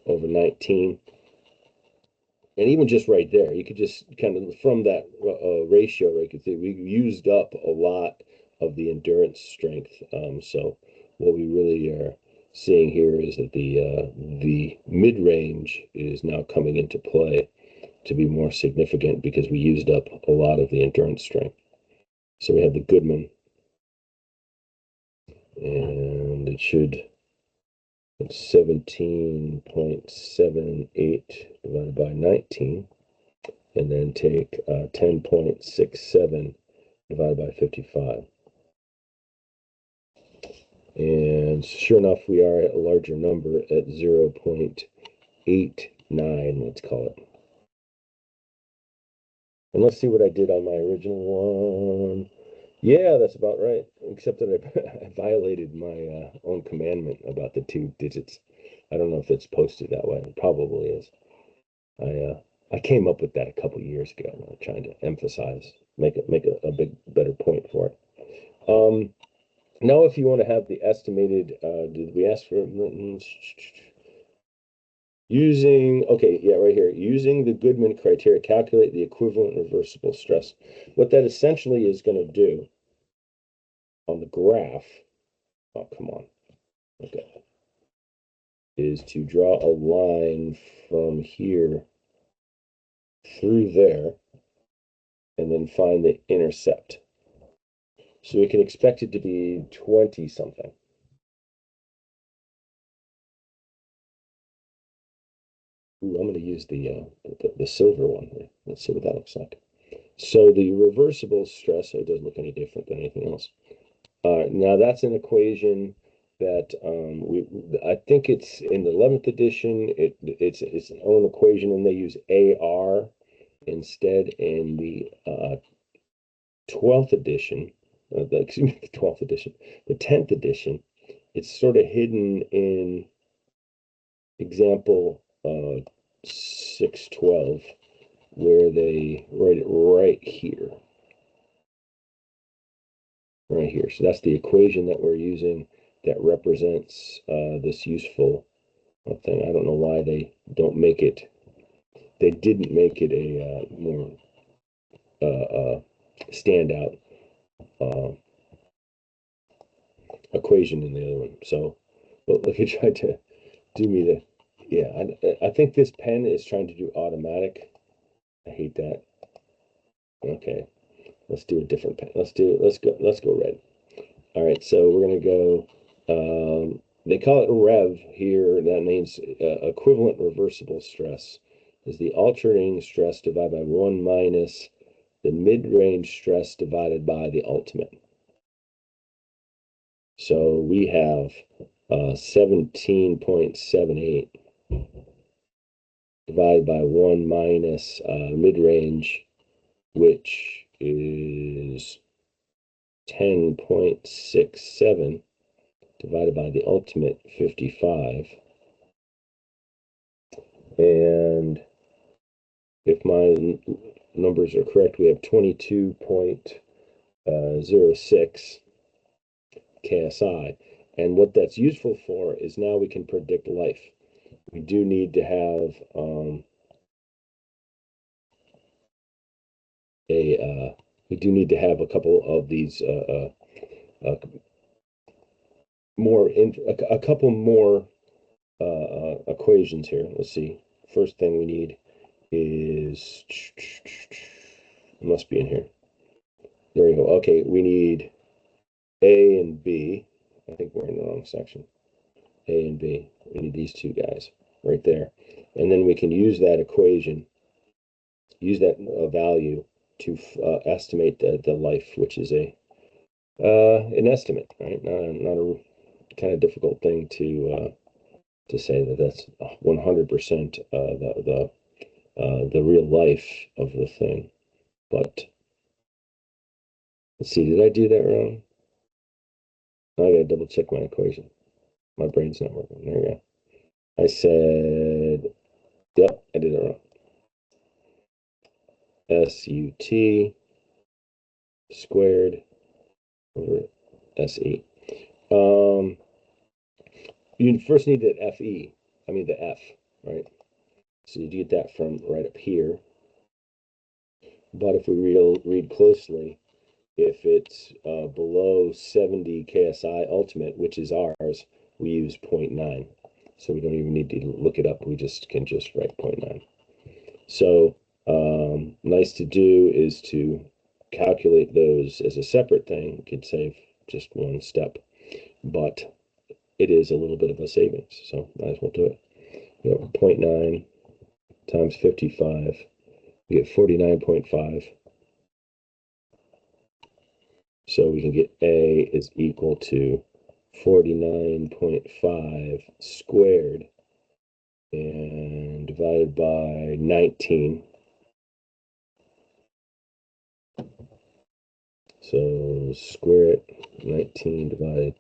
over 19. And even just right there, you could just kind of, from that ratio, right, you could see we used up a lot of the endurance strength. So what we really are seeing here is that the mid-range is now coming into play to be more significant because we used up a lot of the endurance strength. So we have the Goodman, and it should, it's 17.78 divided by 19. And then take 10.67 divided by 55. And sure enough, we are at a larger number at 0.89, let's call it. And let's see what I did on my original one. Yeah, that's about right. Except that I violated my own commandment about the 2 digits. I don't know if it's posted that way. It probably is. I came up with that a couple years ago. I'm trying to emphasize, make a big better point for it. Now, if you want to have the estimated, did we ask for using? Okay, yeah, right here. Using the Goodman criteria, calculate the equivalent reversible stress. What that essentially is going to do on the graph. Oh, come on. Okay, is to draw a line from here through there, and then find the intercept. So we can expect it to be 20 something. Ooh, I'm going to use the silver one here. Let's see what that looks like. So the reversible stress, so it doesn't look any different than anything else. Now that's an equation that I think it's in the 11th edition. It's an own equation, and they use AR instead in the 12th edition. Excuse me, the 12th edition, the 10th edition. It's sort of hidden in example 612, where they write it right here. Right here. So that's the equation that we're using that represents this useful thing. I don't know why they don't make it. They didn't make it a more standout uh, equation in the other one. So, but if you tried to do me the, yeah, I think this pen is trying to do automatic. I hate that. Okay, let's do a different pen. Let's go red. All right, so we're gonna go. They call it rev here. That means equivalent reversible stress is the alternating stress divided by 1 minus the mid-range stress divided by the ultimate. So we have 17.78 divided by 1 minus mid-range, which is 10.67 divided by the ultimate 55. And if my numbers are correct, we have 22.06 KSI. And what that's useful for is now we can predict life. We do need to have we do need to have a couple of these a couple more equations here. Let's see. First thing we need is it must be in here. There we go. Okay, we need A and B. I think we're in the wrong section. A and B. We need these two guys right there. And then we can use that equation, use that value to estimate the life, which is an estimate, right? Not a kind of difficult thing to say that that's 100% the real life of the thing. But let's see, did I do that wrong? I gotta double check my equation. My brain's not working. There we go. I said, yep, I did it wrong. SUT squared over SE. You first need the FE, I mean the F, right? So you get that from right up here. But if we read closely, if it's below 70 KSI ultimate, which is ours, we use 0.9. So we don't even need to look it up. We can just write 0.9. So nice to do is to calculate those as a separate thing. You could save just one step, but it is a little bit of a savings. So might as well do it. You know, 0.9 times 55, we get 49.5. So we can get A is equal to 49.5 squared and divided by 19. So square it, 19 divided,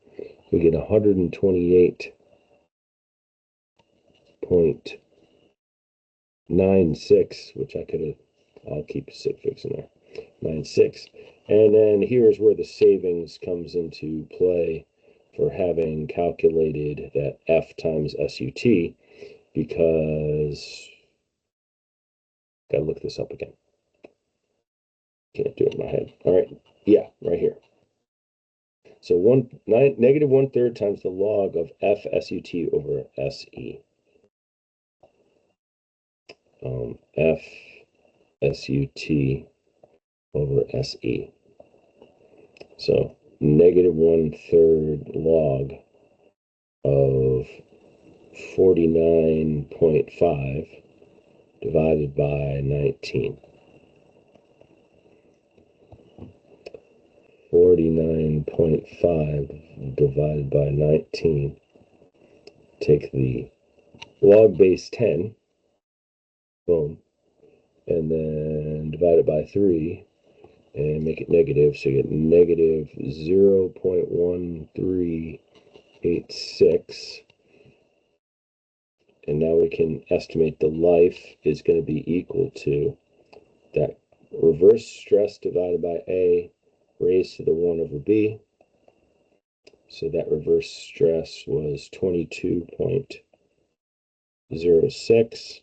we get 128.96, which I'll keep sig figs in there, 96. And then here's where the savings comes into play for having calculated that F times SUT, because gotta look this up again. Can't do it in my head. All right, yeah, right here. So negative 1/3 times the log of F SUT over SE. F SUT over SE. So negative 1/3 log of 49.5 divided by 19. 49.5 divided by 19. Take the log base 10, boom, and then divide it by 3 and make it negative, so you get negative 0.1386. And now we can estimate the life is going to be equal to that reverse stress divided by A raised to the 1 over B. So that reverse stress was 22.06.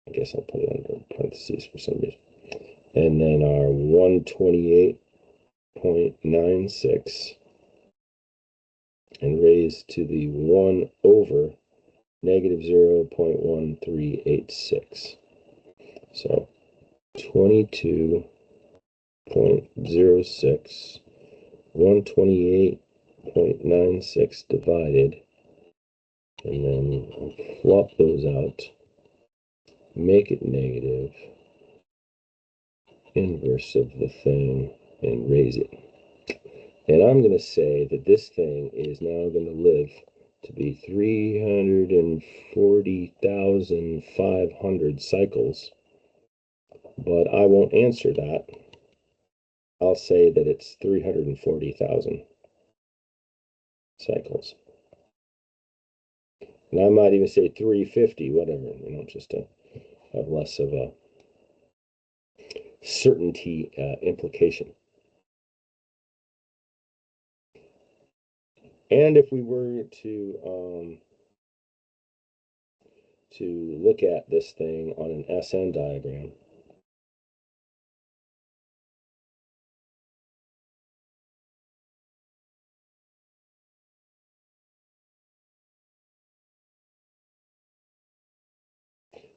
I guess I'll put it under parentheses for some reason. And then our 128.96 and raised to the 1 over negative 0.1386. So 22.06, 128.96 divided, and then flop those out, make it negative, inverse of the thing, and raise it. And I'm going to say that this thing is now going to live to be 340,500 cycles, but I won't answer that. I'll say that it's 340,000 cycles. And I might even say 350, whatever, just to have less of a certainty implication. And if we were to look at this thing on an SN diagram,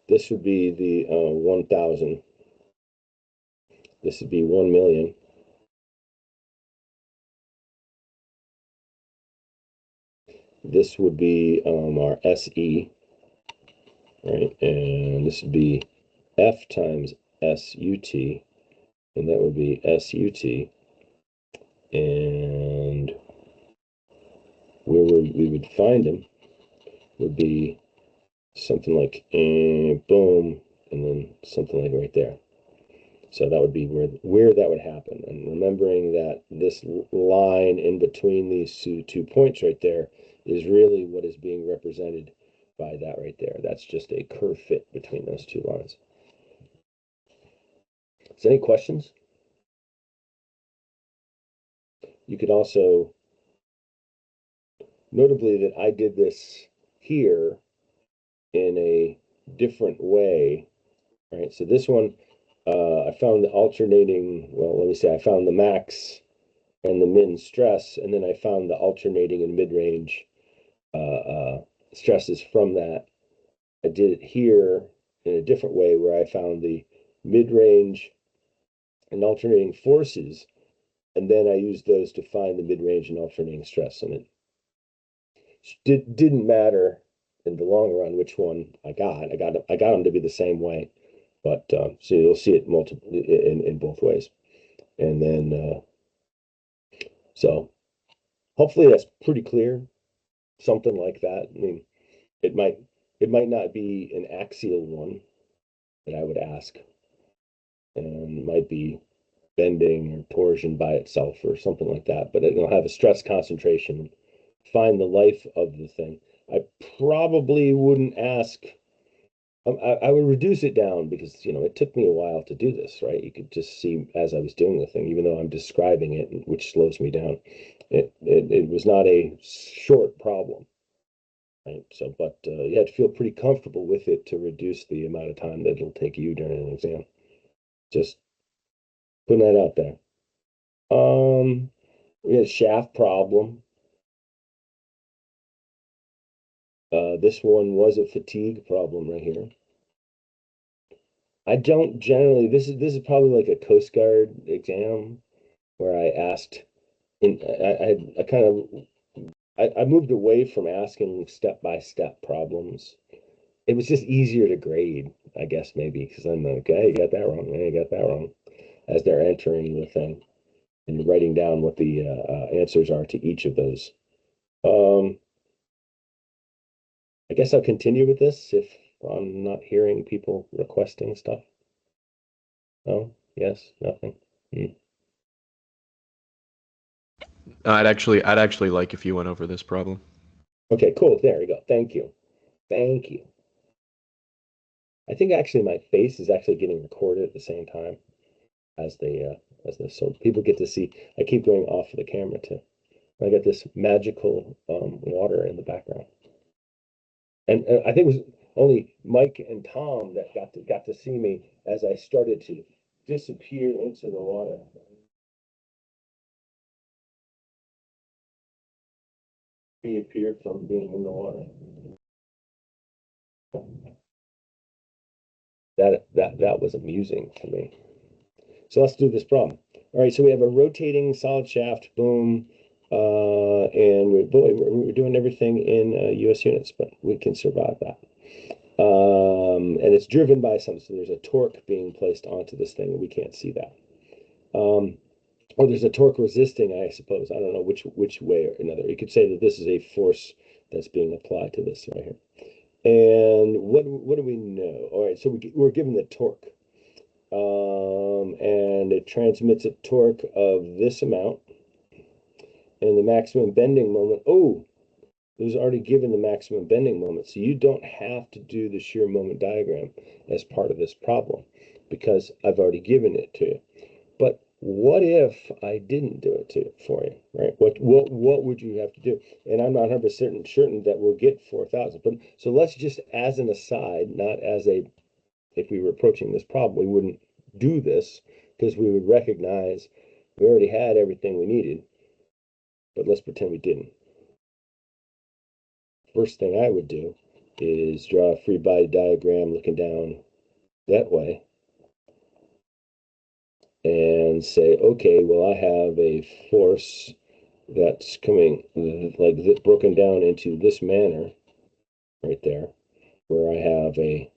this would be the 1,000. This would be 1 million. This would be our SE, right? And this would be F times SUT, and that would be SUT. And where we would find them would be something like boom, and then something like right there. So that would be where that would happen. And remembering that this line in between these two points right there is really what is being represented by that right there. That's just a curve fit between those two lines. Is any questions? You could also, notably that I did this here in a different way, right? So this one, I found the alternating, well, let me say I found the max and the min stress, and then I found the alternating and mid-range stresses from that. I did it here in a different way where I found the mid-range and alternating forces, and then I used those to find the mid-range and alternating stress. And it didn't matter in the long run which one I got. I got them to be the same way, but so you'll see it in both ways. And then so hopefully that's pretty clear. Something like that. I mean, it might not be an axial one that I would ask, and it might be bending or torsion by itself or something like that, but it'll have a stress concentration. Find the life of the thing. I probably wouldn't ask. I would reduce it down because it took me a while to do this, right? You could just see as I was doing the thing, even though I'm describing it, which slows me down. It was not a short problem. Right. So, but you have to feel pretty comfortable with it to reduce the amount of time that it'll take you during an exam. Just putting that out there. We had a shaft problem. This one was a fatigue problem right here. I don't generally. This is probably like a Coast Guard exam where I asked. I kind of I moved away from asking step by step problems It was just easier to grade, I guess, maybe, because I'm like, hey, you got that wrong, hey, you got that wrong, as they're entering the thing and writing down what the answers are to each of those. Um, I guess I'll continue with this if I'm not hearing people requesting stuff. Oh, yes, nothing. Hmm. I'd actually like if you went over this problem. Okay, cool. There you go. Thank you. Thank you. I think actually my face is actually getting recorded at the same time as the so people get to see. I keep going off of the camera too. I got this magical water in the background, and I think it was only Mike and Tom that got to see me as I started to disappear into the water. Reappeared from being in the water. That was amusing to me. So let's do this problem. All right, so we have a rotating solid shaft, boom, and we're doing everything in U.S. units, but we can survive that. And it's driven by something. So there's a torque being placed onto this thing, and we can't see that. Or there's a torque resisting, I suppose. I don't know which way or another. You could say that this is a force that's being applied to this right here. And what do we know? All right, so we're given the torque. And it transmits a torque of this amount, and the maximum bending moment. Oh, it was already given the maximum bending moment, so you don't have to do the shear moment diagram as part of this problem because I've already given it to you. But what if I didn't do it for you, right? What would you have to do? And I'm not 100% certain that we'll get 4,000. But so let's just, as an aside, not as a, if we were approaching this problem, we wouldn't do this because we would recognize we already had everything we needed, but let's pretend we didn't. First thing I would do is draw a free body diagram looking down that way and say, okay, well, I have a force that's coming like broken down into this manner right there, where I have a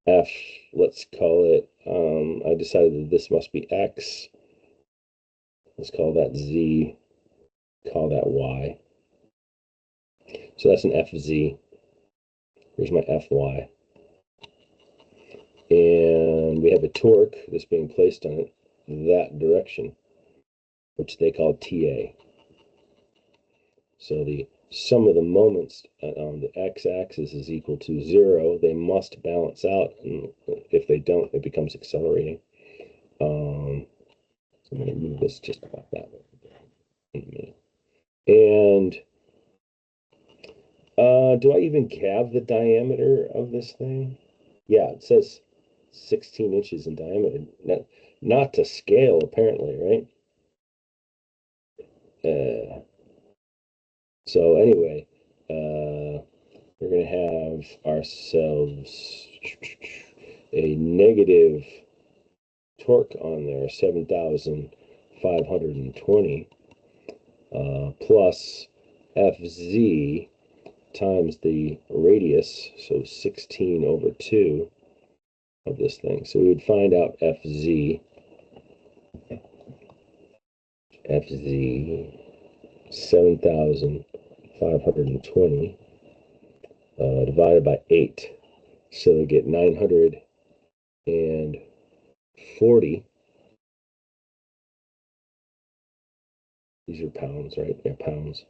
F, let's call it, I decided that this must be X. Let's call that Z, call that Y. So that's an FZ. Here's my FY. And we have a torque that's being placed on it that direction, which they call TA. So the sum of the moments on the x-axis is equal to 0. They must balance out, and if they don't, it becomes accelerating. So I'm going to move this just about that way. And do I even have the diameter of this thing? Yeah, it says 16 inches in diameter. Not to scale, apparently, right? So anyway, we're going to have ourselves a negative torque on there, 7,520, plus FZ times the radius, so 16 over 2 of this thing. So we would find out FZ, 7,520 divided by 8. So we get 940. These are pounds, right? They're pounds.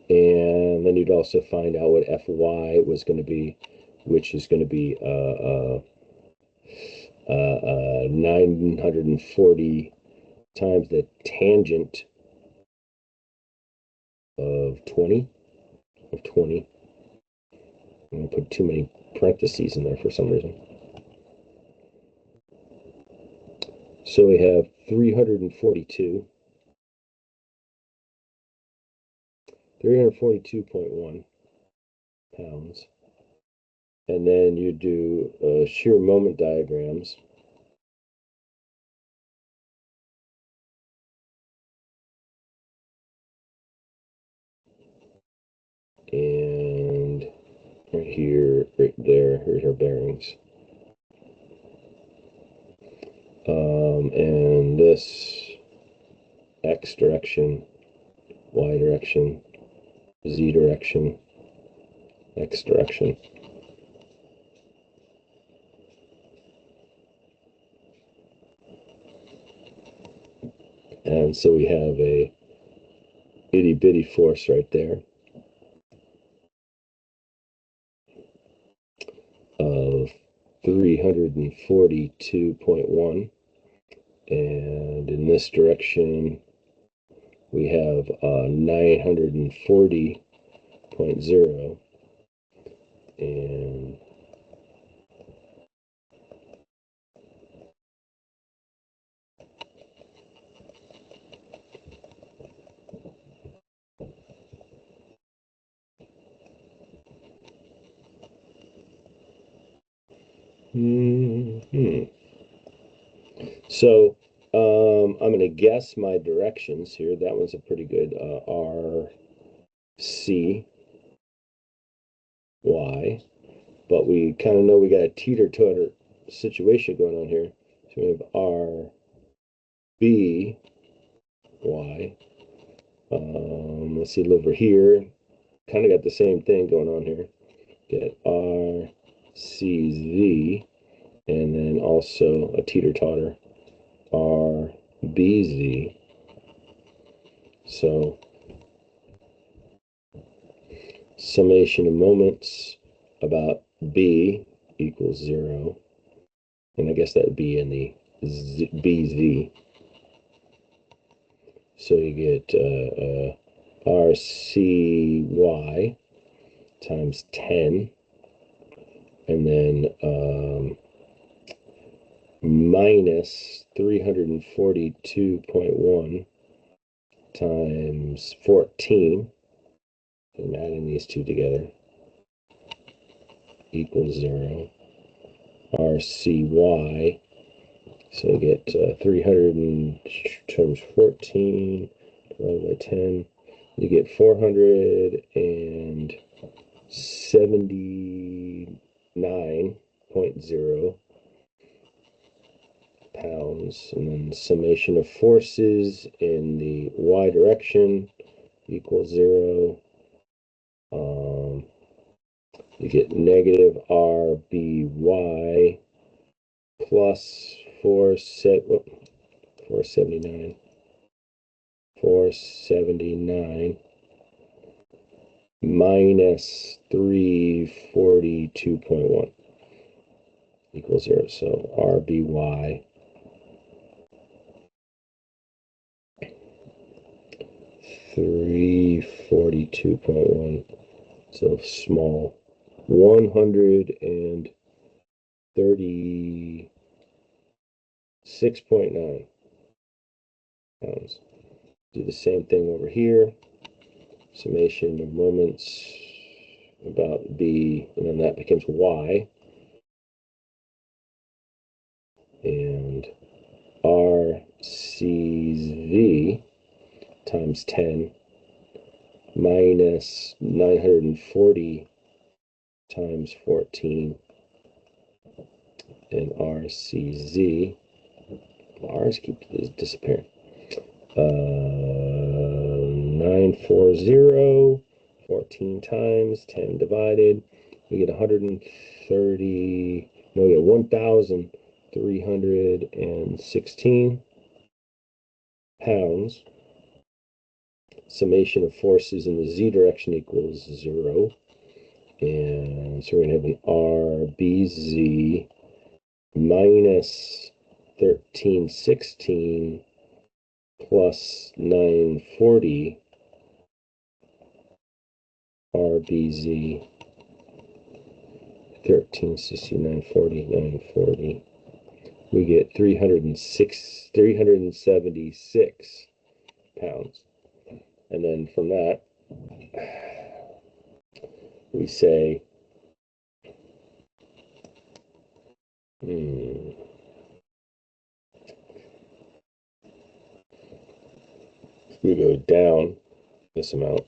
And then you'd also find out what Fy was going to be, which is going to be 940 times the tangent of 20. Of 20. I'm going to put too many parentheses in there for some reason. So we have 342. 342.1 pounds. And then you do shear moment diagrams. And right here, right there. Here's our bearings. And this X direction, Y direction, Z direction, X direction. And so we have a itty bitty force right there of 342.1. And in this direction, we have 940.0. And so I'm going to guess my directions here. That one's a pretty good R, C, Y. But we kind of know we got a teeter-totter situation going on here. So we have R, B, Y. Let's see, over here, kind of got the same thing going on here. Get R, C, Z, and then also a teeter-totter, R, B, Z. So summation of moments about B equals 0. And I guess that would be in the BZ. So you get RCY times 10, and then minus 342.1 times 14. I'm adding these two together, equals 0. RCY, so you get 300 times 14 divided by 10. You get 479.0 pounds. And then the summation of forces in the y direction equals 0. You get negative RBY plus 479 minus 342.1 equals 0. So RBY 342.1. So small. 136.9 pounds. Do the same thing over here. Summation of moments about B, and then that becomes Y. And RCV times 10 minus 940 times 14, and RCZ. R's keep disappearing. 940, 14 times 10 divided. We get 130, no, we get 1,316 pounds. Summation of forces in the Z direction equals 0. And so we're going to have an RBZ minus 1316 plus 940 RBZ 1360 940. We get 376 pounds. And then from that, we say, we go down this amount.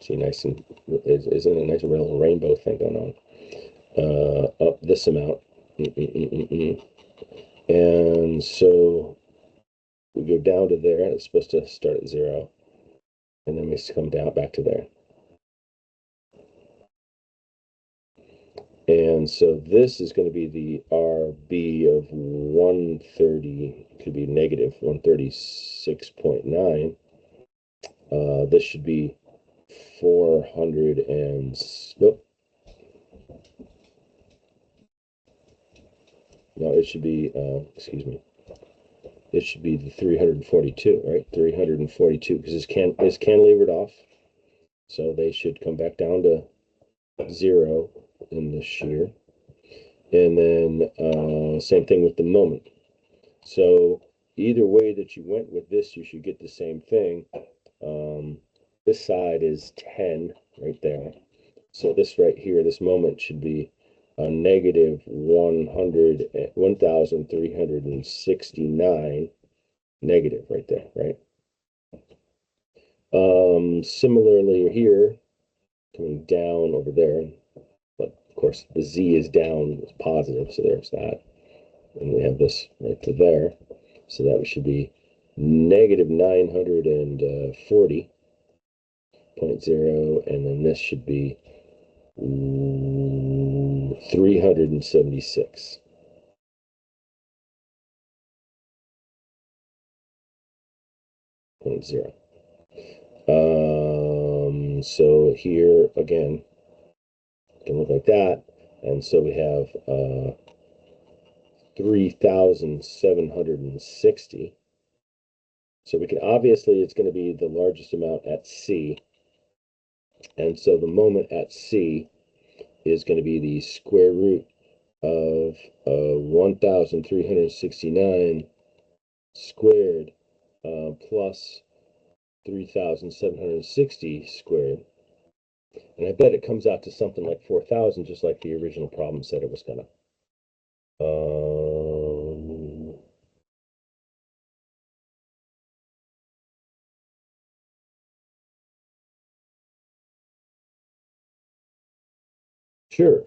See, nice and isn't it a nice little rainbow thing going on? Up this amount. And so we go down to there. It's supposed to start at 0. And then we come down back to there. And so this is going to be the RB of 130. It could be negative 136.9. This should be 400 and... Nope. No, it should be, excuse me. It should be the 342, right? 342, because it's cantilevered off. So they should come back down to 0 in the shear. And then same thing with the moment. So either way that you went with this, you should get the same thing. This side is 10 right there. So this right here, this moment should be a negative 1,369 negative right there, right? Similarly here, coming down over there, but of course the Z is down, it's positive, so there's that. And we have this right to there. So that should be negative 940.0, and then this should be 376.0. So here again, it can look like that. And so we have 3,760. So we can obviously, it's going to be the largest amount at C. And so the moment at C is going to be the square root of 1,369 squared plus 3,760 squared. And I bet it comes out to something like 4,000, just like the original problem said it was going to. Sure,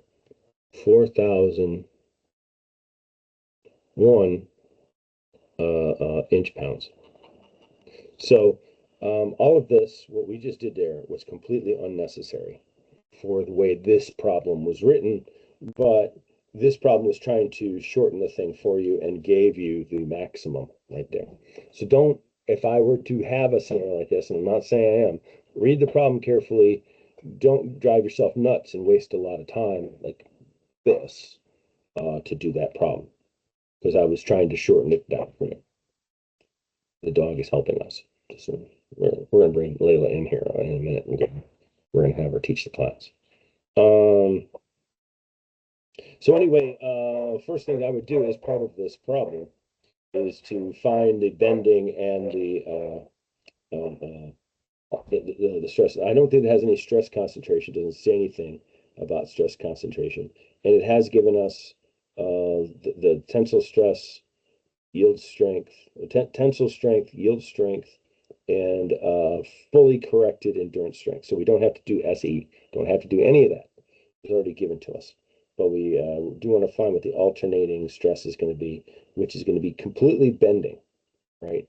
4,001 inch pounds. So all of this, what we just did there, was completely unnecessary for the way this problem was written, but this problem was trying to shorten the thing for you and gave you the maximum right there. So don't, if I were to have a scenario like this, and I'm not saying I am, read the problem carefully. Don't drive yourself nuts and waste a lot of time like this to do that problem, because I was trying to shorten it down for you. The dog is helping us. So we're going to bring Layla in here in a minute, and we're going to have her teach the class. So anyway, first thing I would do as part of this problem is to find the bending and the stress. I don't think it has any stress concentration. It doesn't say anything about stress concentration, and it has given us the tensile stress, yield strength, tensile strength, yield strength, and fully corrected endurance strength. So we don't have to do SE, don't have to do any of that. It's already given to us. But we do want to find what the alternating stress is going to be, which is going to be completely bending, right?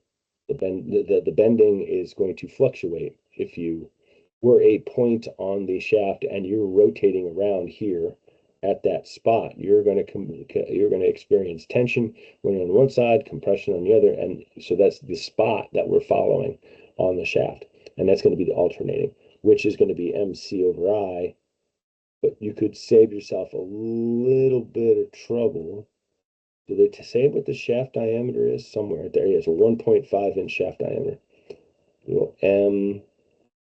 The bending is going to fluctuate. If you were a point on the shaft and you're rotating around here at that spot, you're going to experience tension when on one side, compression on the other, and so that's the spot that we're following on the shaft, and that's going to be the alternating, which is going to be MC over I. But you could save yourself a little bit of trouble. Do they say what the shaft diameter is? Somewhere there is a 1.5 inch shaft diameter.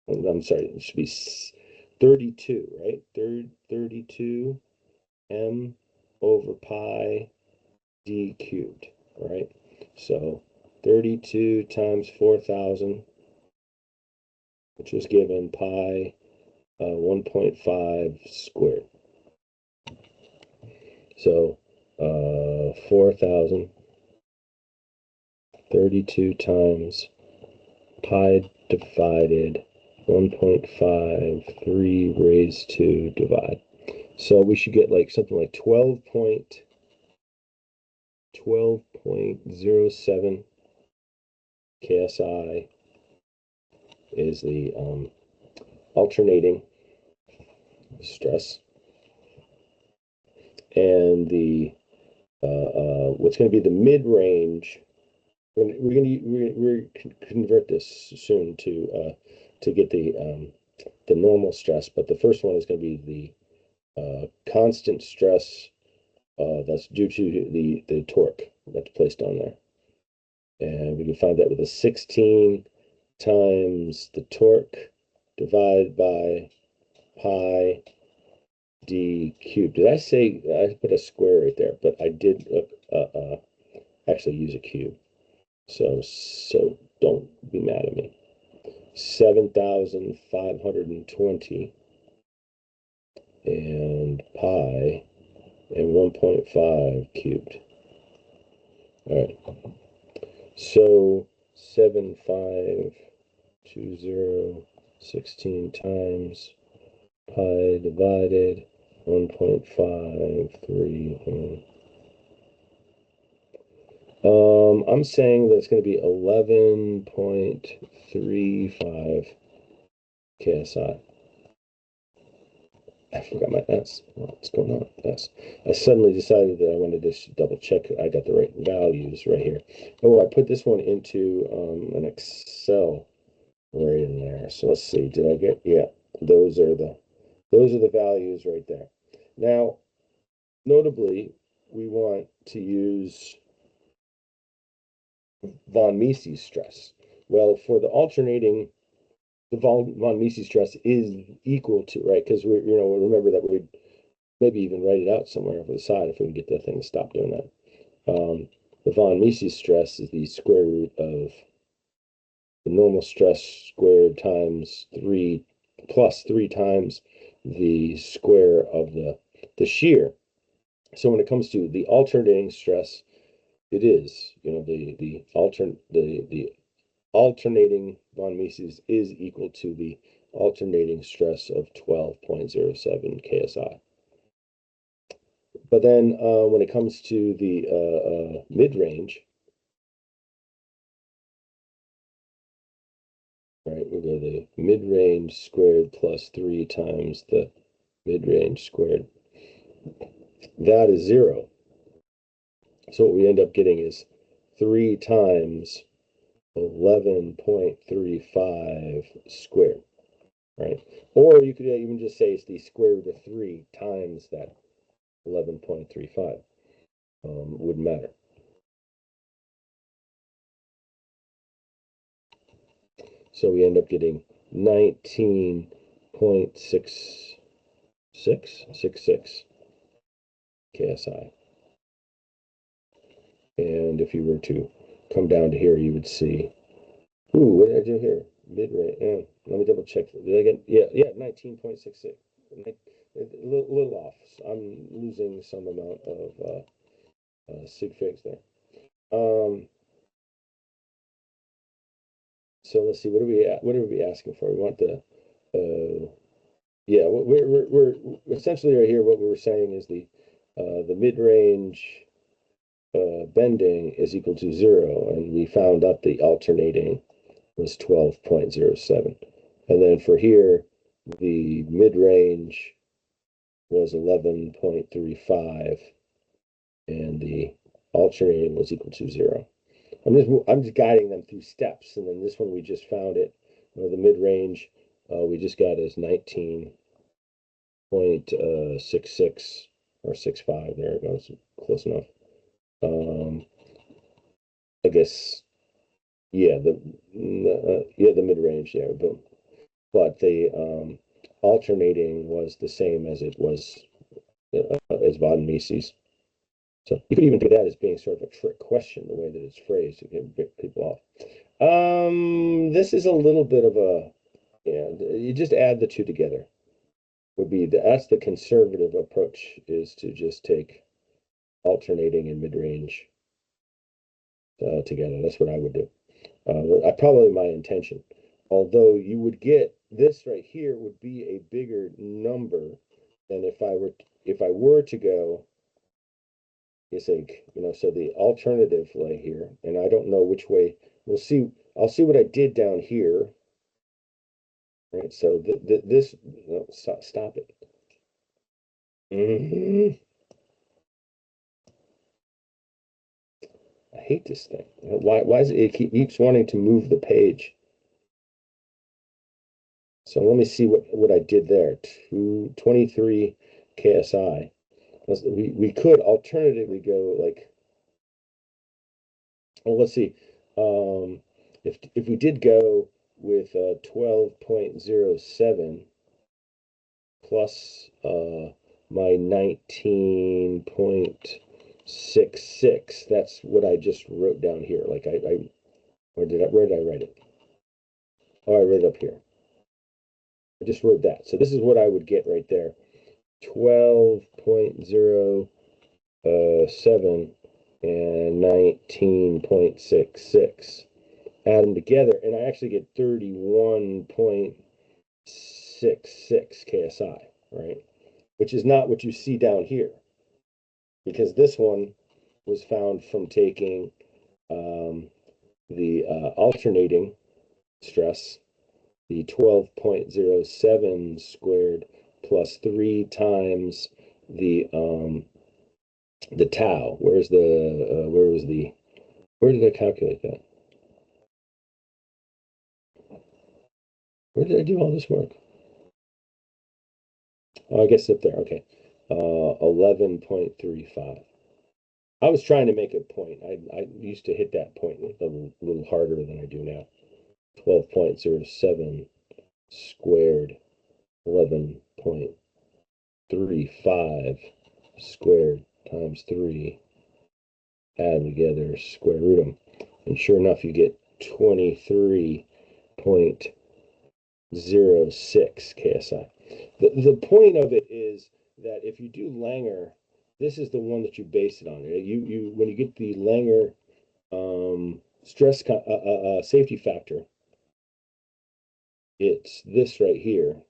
I'm sorry, it should be 32, right? 32 m over pi d cubed, right? So 32 times 4,000, which was given pi 1.5 squared. So 4,000, 32 times pi divided 1.53 raised to divide. So we should get like something like 12.07 KSI is the alternating stress, and the what's going to be the mid-range. We're convert this soon to get the normal stress, but the first one is going to be the constant stress that's due to the torque that's placed on there, and we can find that with a 16 times the torque divided by pi d cubed. Did I say I put a square right there? But I did actually use a cube. So don't be mad at me. 7,520 and pi and 1.5 cubed. All right. So 7,520 16 times pi divided 1.53. I'm saying that it's going to be 11.35 KSI. I forgot my S. What's going on? S. I suddenly decided that I wanted to double check I got the right values right here. Oh, I put this one into an Excel right in there. So let's see. Did I get? Yeah, those are the values right there. Now, notably, we want to use von Mises stress. Well, for the alternating, the von Mises stress is equal to, right? Because remember that we maybe even write it out somewhere over the side if we can get that thing to stop doing that. The von Mises stress is the square root of the normal stress squared times 3 plus 3 times the square of the shear. So when it comes to the alternating stress, it is, the alternating von Mises is equal to the alternating stress of 12.07 KSI. But then when it comes to the mid-range, right, we go the mid-range squared plus 3 times the mid-range squared. That is 0. So what we end up getting is 3 times 11.35 squared, right? Or you could even just say it's the square root of 3 times that 11.35. Wouldn't matter. So we end up getting 19.6666 KSI. And if you were to come down to here, you would see, ooh, what did I do here? Mid-range. Let me double check. Did I get, yeah, 19.66. A little off. I'm losing some amount of sig figs there. So let's see, what are we asking for? We want the yeah, we're essentially right here. What we were saying is the mid-range bending is equal to 0, and we found out the alternating was 12.07, and then for here the mid-range was 11.35, and the alternating was equal to 0. I'm just guiding them through steps, and then this one we just found it. The mid-range we just got is 19.66 or 65. There it goes, close enough. I guess yeah, the mid-range there, but the alternating was the same as it was as von Mises. So you could even think of that as being sort of a trick question, the way that it's phrased to get people off. This is a little bit of a, you just add the two together. That's the conservative approach, is to just take alternating and mid-range together. That's what I would do. Probably my intention. Although you would get this right here would be a bigger number than if I were to go, is like, so the alternative lay here, and I don't know which way. We'll see. I'll see what I did down here. Right. So this, no, stop it. Mhm. I hate this thing. Why is it keeps wanting to move the page? So let me see what I did there. 223 KSI. We could alternatively go like, well, let's see. If we did go with 12.07 plus my 19.66, that's what I just wrote down here. Like where did I write it? Oh, I wrote it up here. I just wrote that. So this is what I would get right there. 12.07 and 19.66. Add them together, and I actually get 31.66 KSI, right? Which is not what you see down here, because this one was found from taking the alternating stress, the 12.07 squared plus 3 times the tau. Where did I calculate that? Where did I do all this work? Oh, I guess up there. Okay. 11.35. I was trying to make a point. I used to hit that point a little harder than I do now. 12.07 squared, 11.35 squared times 3, add together, square root them. And sure enough, you get 23.06 KSI. The point of it is that if you do Langer, this is the one that you base it on. When you get the Langer safety factor, it's this right here,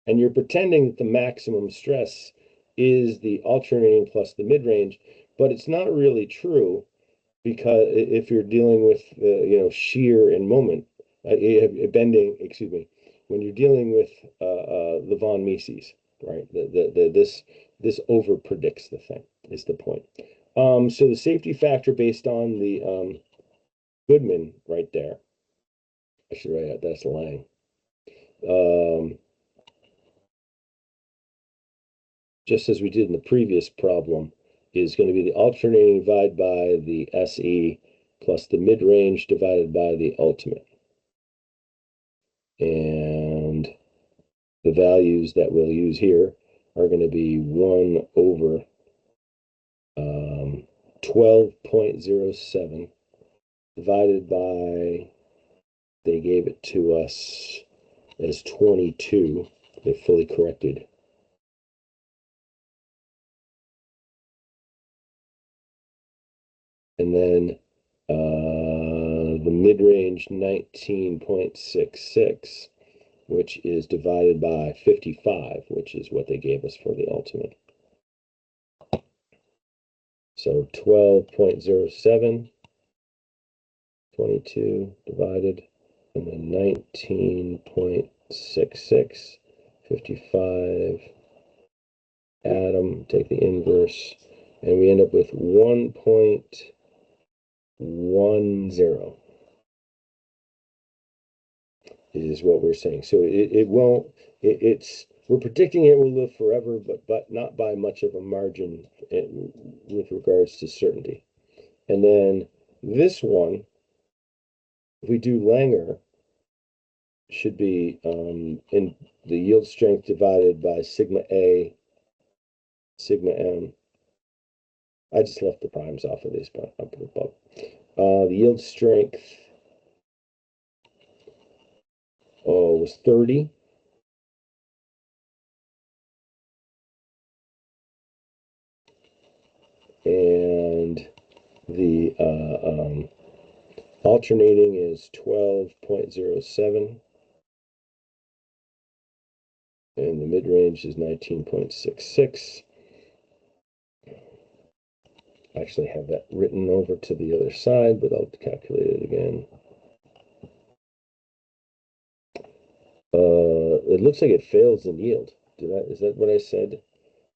and you're pretending that the maximum stress is the alternating plus the mid-range, but it's not really true, because if you're dealing with shear and moment, bending, excuse me, when you're dealing with the von Mises, right? This over predicts the thing is the point. So the safety factor based on the Goodman right there. I should write out that's Lang. Just as we did in the previous problem, is going to be the alternating divided by the SE plus the mid-range divided by the ultimate. And the values that we'll use here are going to be 1 over 12.07 divided by, they gave it to us as 22. They fully corrected. And then the mid-range 19.66, which is divided by 55, which is what they gave us for the ultimate. So 12.07, 22 divided, and then 19.66, 55, add them, take the inverse, and we end up with 1.10 is what we're saying. So it won't, we're predicting it will live forever, but not by much of a margin with regards to certainty. And then this one, if we do Langer, should be in the yield strength divided by sigma A, sigma M. I just left the primes off of this, but I'll put it above. The yield strength was 30. And the Alternating is 12.07. And the mid-range is 19.66. I actually have that written over to the other side, but I'll calculate it again. It looks like it fails in yield. Is that what I said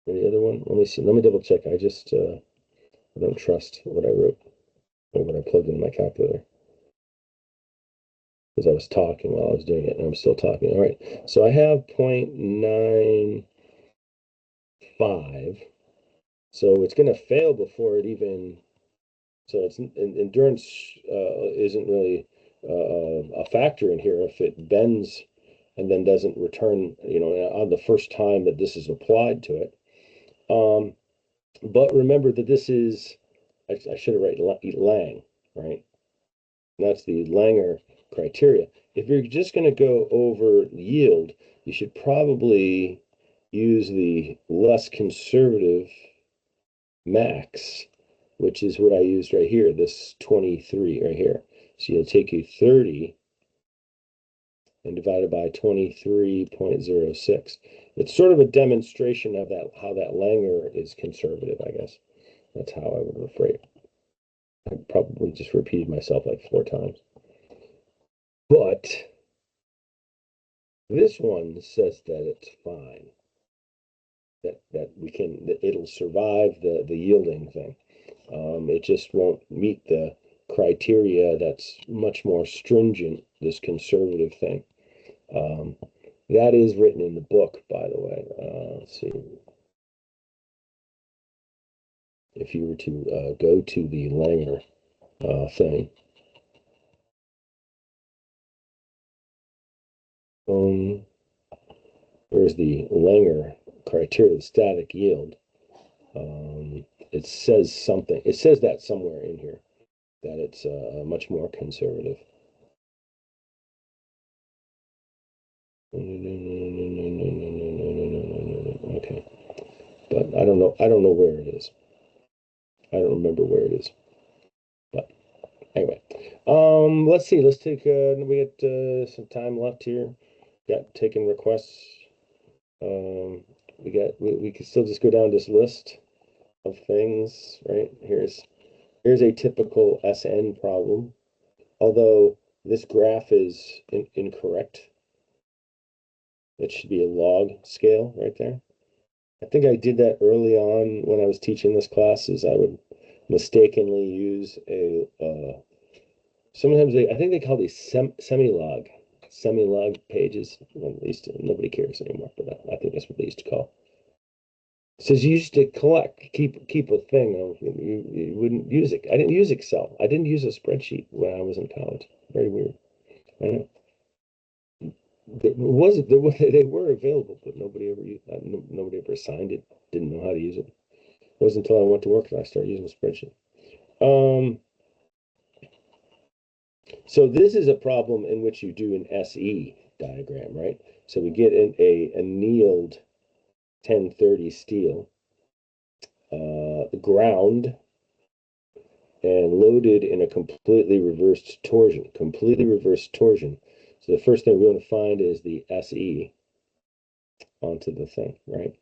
in the other one? Let me see. Let me double check. I don't trust what I wrote or what I plugged in my calculator because I was talking while I was doing it, and I'm still talking. All right. So I have 0.95. So it's going to fail before it even. So it's endurance isn't really a factor in here if it bends and then doesn't return, on the first time that this is applied to it. But remember that this is, I should have written Lang, right? That's the Langer criteria. If you're just going to go over yield, you should probably use the less conservative max, which is what I used right here, this 23 right here. So you'll take you 30 and divide it by 23.06. It's sort of a demonstration of that, how that Langer is conservative, I guess. That's how I would refer it. I probably just repeated myself like 4 times. But this one says that it's fine. That it'll survive the yielding thing. It just won't meet the criteria that's much more stringent, this conservative thing. That is written in the book, by the way. Let's see. If you were to go to the Langer thing. There's the Langer criteria, the static yield. It says something. It says that somewhere in here that it's much more conservative. Okay, but I don't know. I don't know where it is. I don't remember where it is. But anyway, let's see. Let's take. We got some time left here. Got taking requests. We can still just go down this list of things, right? Here's a typical SN problem. Although this graph is incorrect. It should be a log scale right there. I think I did that early on when I was teaching this class, is I would mistakenly use sometimes I think they call these semi-log pages. Well, at least nobody cares anymore, but I think that's what they used to call. It says you used to keep a thing of, you wouldn't use it. I didn't use Excel. I didn't use a spreadsheet when I was in college. Very weird. I don't know. They were available, but nobody ever used, nobody ever signed it. Didn't know how to use it. It wasn't until I went to work that I started using a spreadsheet. So this is a problem in which you do an SE diagram, right? So we get a annealed 1030 steel, ground, and loaded in a completely reversed torsion. So the first thing we want to find is the SE onto the thing, right?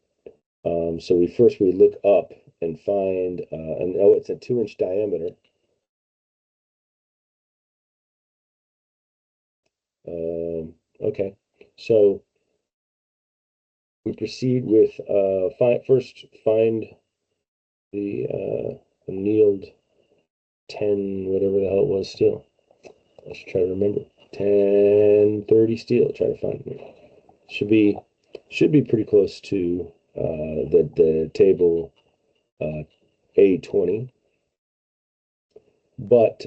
So we look up and find, and it's a 2-inch diameter. Okay, so we proceed with first find the annealed 10, whatever the hell it was, steel. I should try to remember. 1030 steel. Try to find it. Should be pretty close to the table A20. But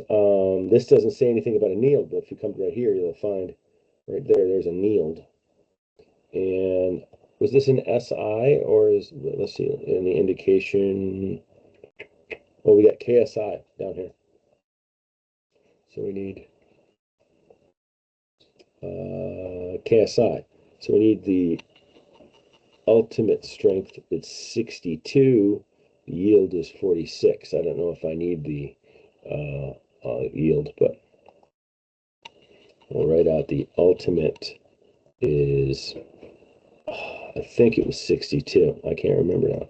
this doesn't say anything about annealed. But if you come right here, you'll find right there's annealed. And was this an SI or let's see, in the indication? Well, we got KSI down here. So we need KSI. So we need the ultimate strength. It's 62. The yield is 46. I don't know if I need the yield, but We'll write out the ultimate is, I think it was 62. I can't remember now.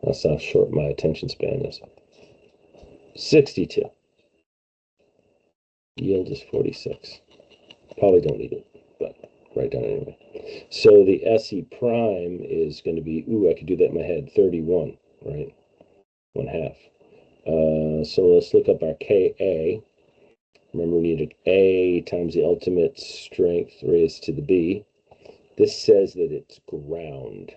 That's how short my attention span is. 62. Yield is 46. Probably don't need it, but write down anyway. So the SE prime is going to be, ooh, I could do that in my head, 31, right? 1/2. So let's look up our KA. Remember, we needed A times the ultimate strength raised to the B. This says that it's ground.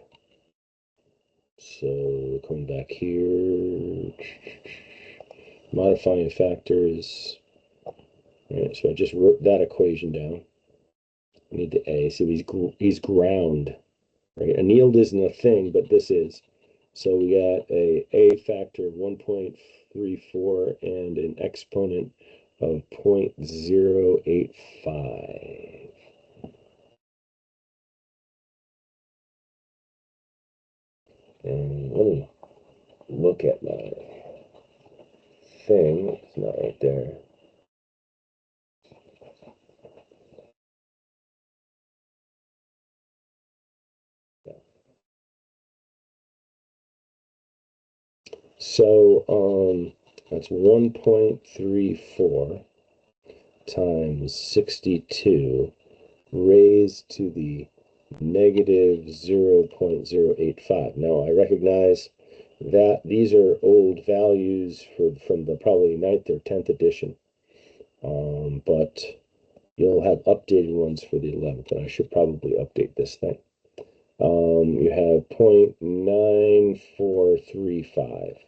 So coming back here, modifying factors. All right, so I just wrote that equation down. I need the A. So he's ground, right? Annealed isn't a thing, but this is. So we got a factor of 1.34 and an exponent of 0.085. And let me look at my thing. It's not right there. So that's 1.34 times 62 raised to the negative 0.085. Now I recognize that these are old values from the probably 9th or 10th edition, but you'll have updated ones for the 11th, and I should probably update this thing. You have 0.9435.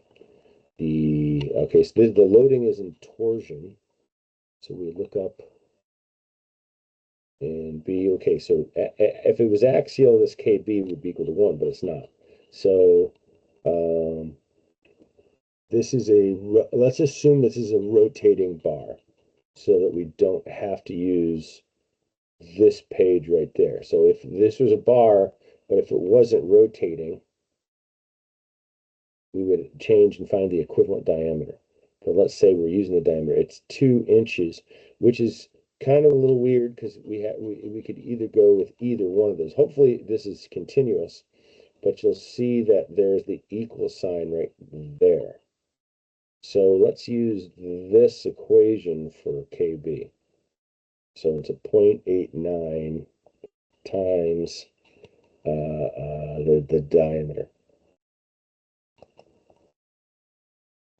Okay, so the loading is in torsion. So we look up and B, okay, so if it was axial, this KB would be equal to 1, but it's not. So this is let's assume this is a rotating bar so that we don't have to use this page right there. So if this was a bar, but if it wasn't rotating, we would change and find the equivalent diameter. But let's say we're using the diameter. It's 2 inches, which is kind of a little weird because we could either go with either one of those. Hopefully this is continuous, but you'll see that there's the equal sign right there. So let's use this equation for KB. So it's a 0.89 times the diameter.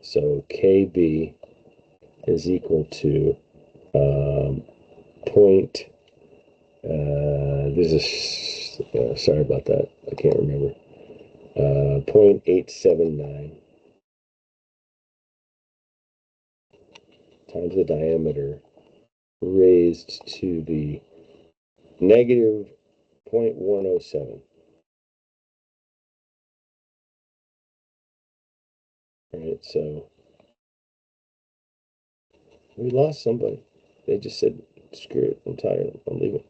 So KB is equal to this is sorry about that. I can't remember. 0.879 times the diameter raised to the negative 0.107. All right, so we lost somebody. They just said, screw it, I'm tired, I'm leaving.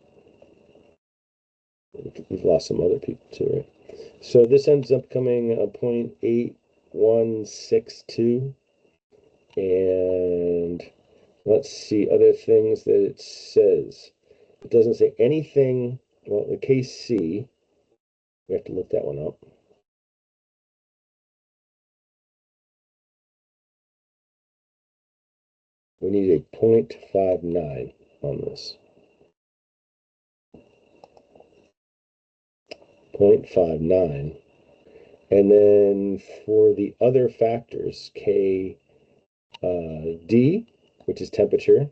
We've lost some other people too, right? So this ends up coming a 0.8162. And let's see other things that it says. It doesn't say anything. Well, the case C, we have to look that one up. We need a 0.59 on this. 0.59. And then for the other factors, K D, which is temperature,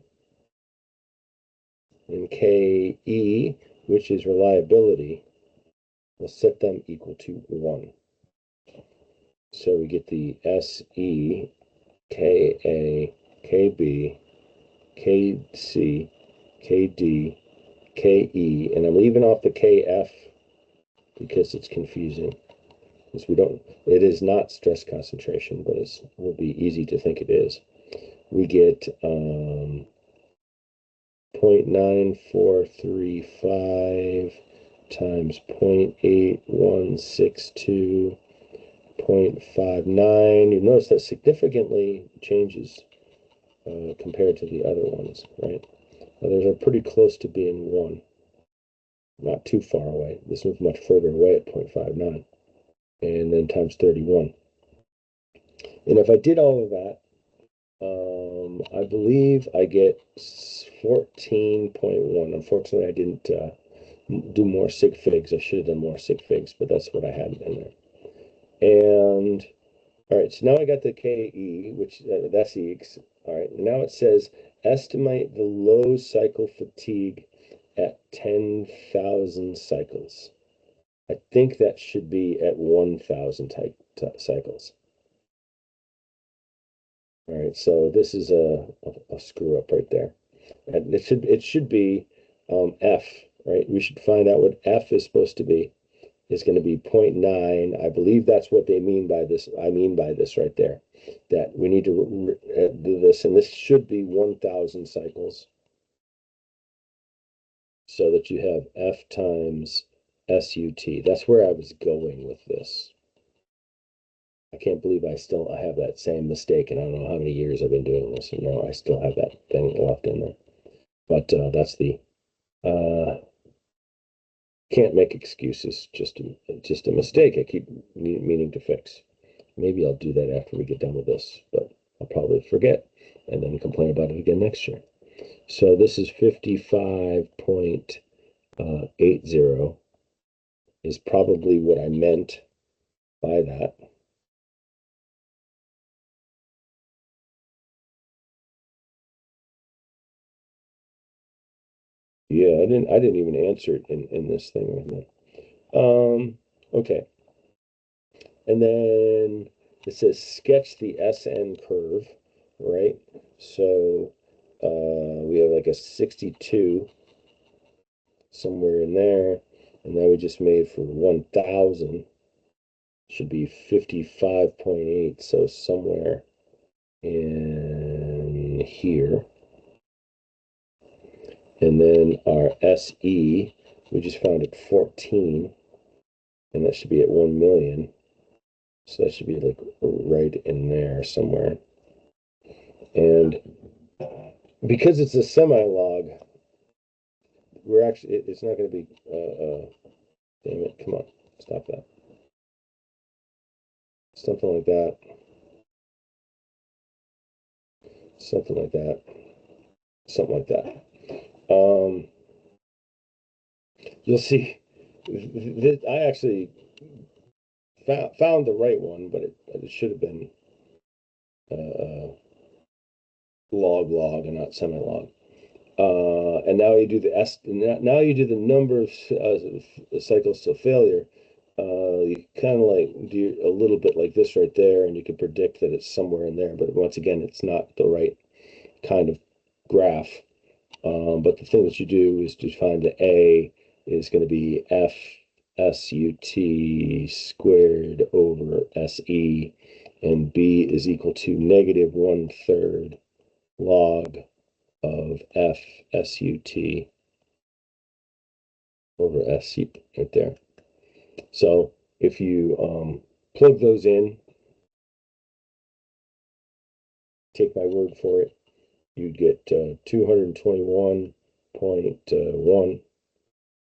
and K E, which is reliability, we'll set them equal to 1. So we get the SE, KA, KB, KC, KD, KE, and I'm leaving off the KF because it's confusing. Because it is not stress concentration, but it will be easy to think it is. We get 0.9435 times 0.8162, 0.59. You notice that significantly changes compared to the other ones, right? Others are pretty close to being 1. Not too far away. This one's much further away at 0.59. And then times 31. And if I did all of that, I believe I get 14.1. Unfortunately, I didn't do more sig figs. I should have done more sig figs, but that's what I had in there. And all right, so now I got the KE, which that's EX. All right, now it says estimate the low cycle fatigue at 10,000 cycles. I think that should be at 1,000 cycles. All right, so this is a screw up right there. And it should be F, right? We should find out what F is supposed to be. Is going to be 0.9. I believe that's what they mean by this. I mean by this right there, that we need to do this, and this should be 1,000 cycles, so that you have F times SUT. That's where I was going with this. I can't believe I have that same mistake, and I don't know how many years I've been doing this, and now I still have that thing left in there. But that's the uh, can't make excuses. Just a mistake. I keep meaning to fix. Maybe I'll do that after we get done with this, but I'll probably forget and then complain about it again next year. So this is 55.80 is probably what I meant by that. Yeah, I didn't even answer it in this thing right now. Okay. And then it says sketch the SN curve, right? So we have like a 62 somewhere in there, and then we just made for 1,000 should be 55.8, so somewhere in here. And then our SE, we just found at 14, and that should be at 1 million. So that should be like right in there somewhere. And because it's a semi-log, it's not going to be, damn it, come on, stop that. Something like that. Something like that. Something like that. You'll see, I actually found the right one, but it should have been uh, log and not semi-log. And now you do now you do the number of cycles to failure. You kind of like do a little bit like this right there, and you can predict that it's somewhere in there. But once again, it's not the right kind of graph. But the thing that you do is to find the A is going to be F SUT squared over SE, and B is equal to negative 1/3 log of F SUT over SC right there. So if you plug those in, take my word for it, you'd get 221.1,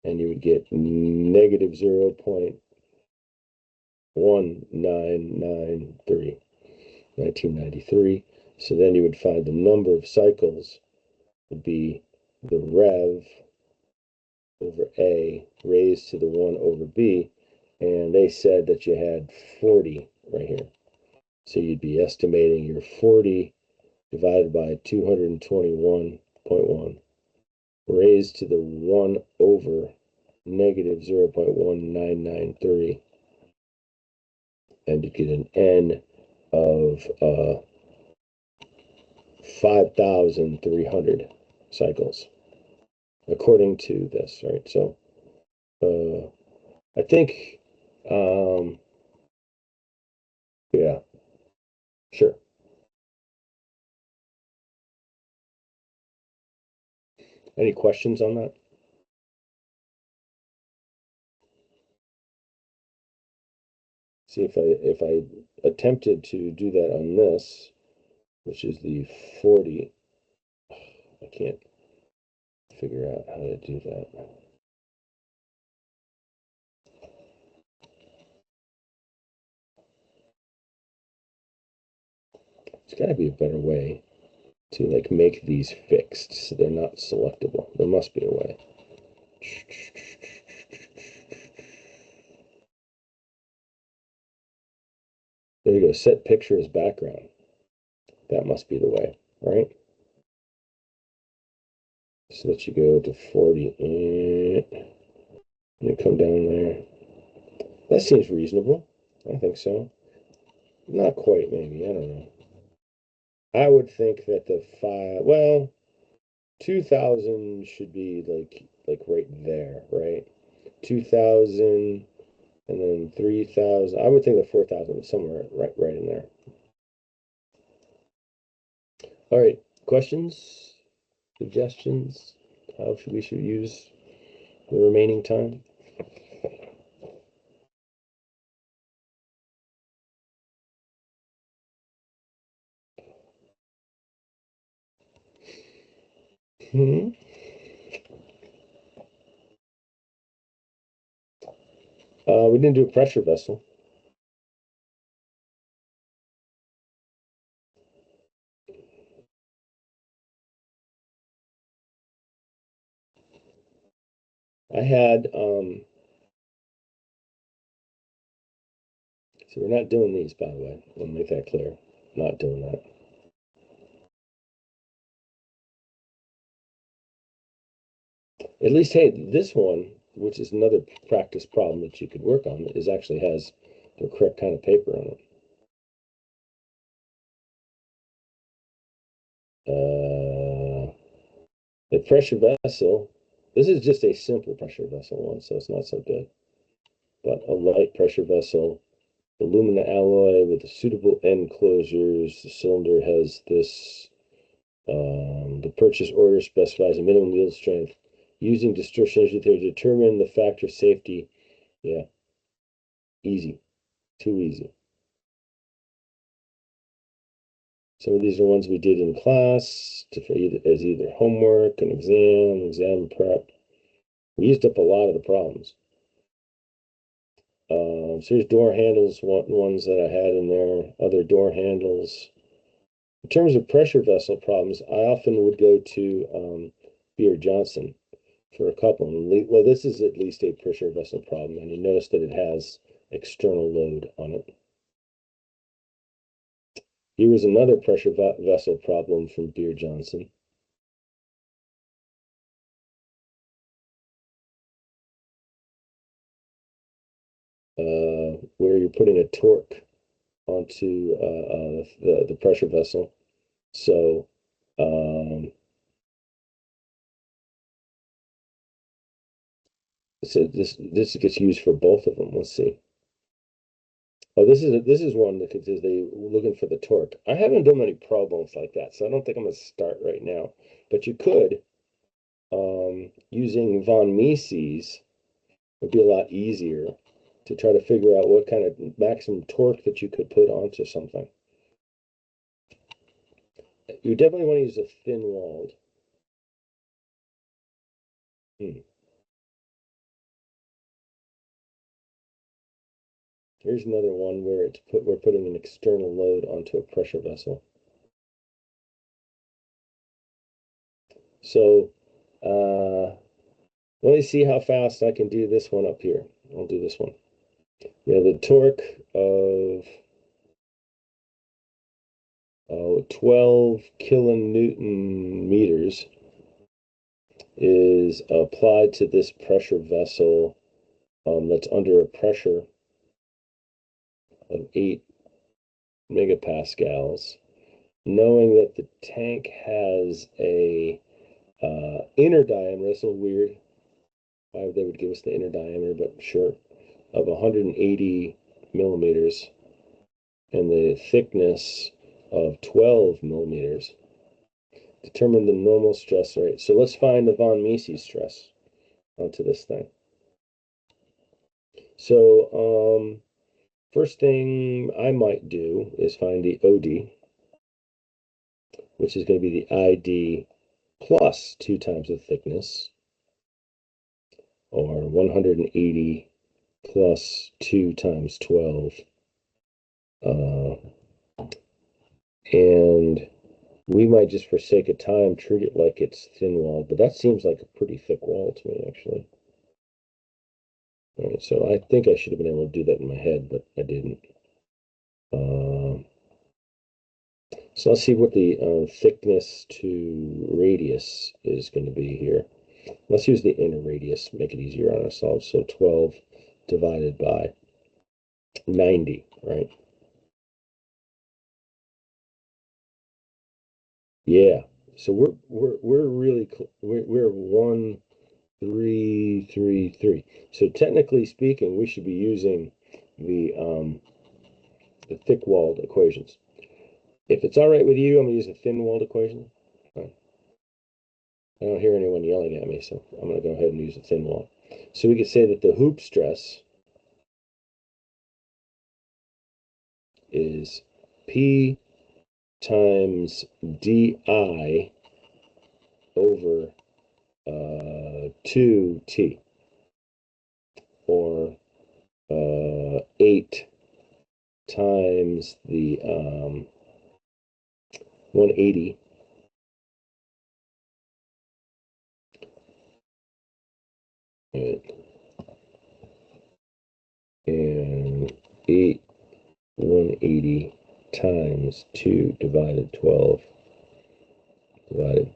and you would get negative 0.1993, 1993. So then you would find the number of cycles would be the rev over A raised to the 1 over B. And they said that you had 40 right here. So you'd be estimating your 40 divided by 221.1 raised to the 1 over negative 0.1993. And you get an N of 5,300 cycles, according to this, right? So I think, yeah, sure. Any questions on that? See if I attempted to do that on this, which is the 40, I can't. figure out how to do that. There's got to be a better way to like make these fixed so they're not selectable. There must be a way. There you go. Set picture as background. That must be the way, right? So let you go to 40 and you come down there. That seems reasonable. I think so. Not quite, maybe. I don't know. I would think that the file, well, 2000 should be like right there, right? 2000 and then 3000. I would think that 4000 is somewhere right in there. All right, questions, suggestions? How should we use the remaining time? Hmm. We didn't do a pressure vessel. I had so we're not doing these, by the way. I'll make that clear. Not doing that. At least, hey, this one, which is another practice problem that you could work on, is actually has the correct kind of paper on it. The pressure vessel, this is just a simple pressure vessel one, so it's not so good. But a light pressure vessel, aluminum alloy with suitable end closures. The cylinder has this. The purchase order specifies a minimum yield strength. Using distortion energy theory to determine the factor of safety. Yeah, easy, too easy. Some of these are ones we did in class as either homework, an exam prep. We used up a lot of the problems. So here's door handles, ones that I had in there, other door handles. In terms of pressure vessel problems, I often would go to Beer-Johnson for a couple. Well, this is at least a pressure vessel problem, and you notice that it has external load on it. Here is another pressure vessel problem from Beer-Johnson. Where you're putting a torque onto the pressure vessel. So this gets used for both of them. Let's see. Oh, this is one that says they looking for the torque. I haven't done many problems like that, so I don't think I'm gonna start right now. But you could, using von Mises would be a lot easier to try to figure out what kind of maximum torque that you could put onto something. You definitely want to use a thin walled. Here's another one where we're putting an external load onto a pressure vessel. So let me see how fast I can do this one up here. I'll do this one. Yeah, the torque of 12 kilonewton meters is applied to this pressure vessel that's under a pressure of 8 megapascals, knowing that the tank has a inner diameter. That's a little weird why they would give us the inner diameter, but sure, of 180 millimeters and the thickness of 12 millimeters. Determine the normal stress rate. So let's find the von Mises stress onto this thing. So first thing I might do is find the OD, which is going to be the ID plus 2 times the thickness, or 180 plus 2 times 12. And we might just, for sake of time, treat it like it's thin walled, but that seems like a pretty thick wall to me, actually. All right, so I think I should have been able to do that in my head, but I didn't. So let's see what the thickness to radius is going to be here. Let's use the inner radius, make it easier on ourselves. So 12 divided by 90, right? Yeah. So we're really we're 1,333. So technically speaking, we should be using the thick-walled equations. If it's all right with you, I'm gonna use the thin-walled equation. I don't hear anyone yelling at me, so I'm gonna go ahead and use the thin wall. So we could say that the hoop stress is P times DI over 2T, or 8 times the 180 and 8 180 times 2 divided 12 divided,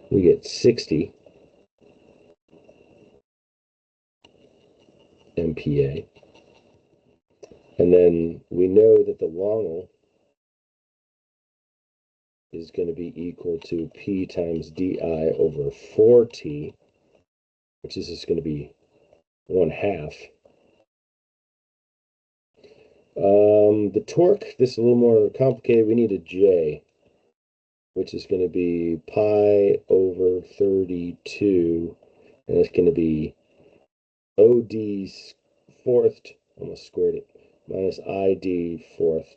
we get 60 MPa. And then we know that the longle is going to be equal to P times DI over 4T, which is just going to be 1/2. The torque, this is a little more complicated. We need a J, which is going to be pi over 32, and it's going to be OD fourth, almost squared it, minus ID fourth,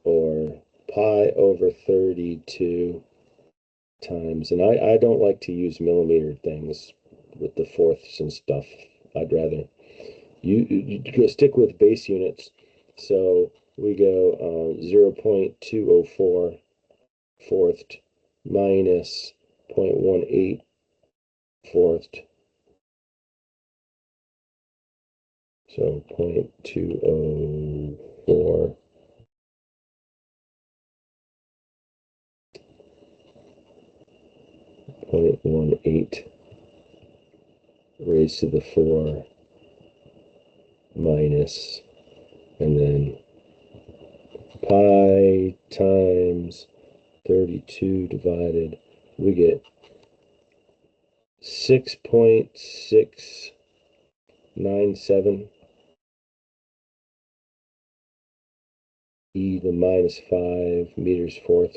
or pi over 32 times, and I don't like to use millimeter things with the fourths and stuff. I'd rather you go stick with base units. So we go 0.204 fourth minus 0.18 fourth. So 0.204 0.18 raised to the 4 minus, and then pi times 32 divided, we get 6.697 e to the minus 5 meters fourth.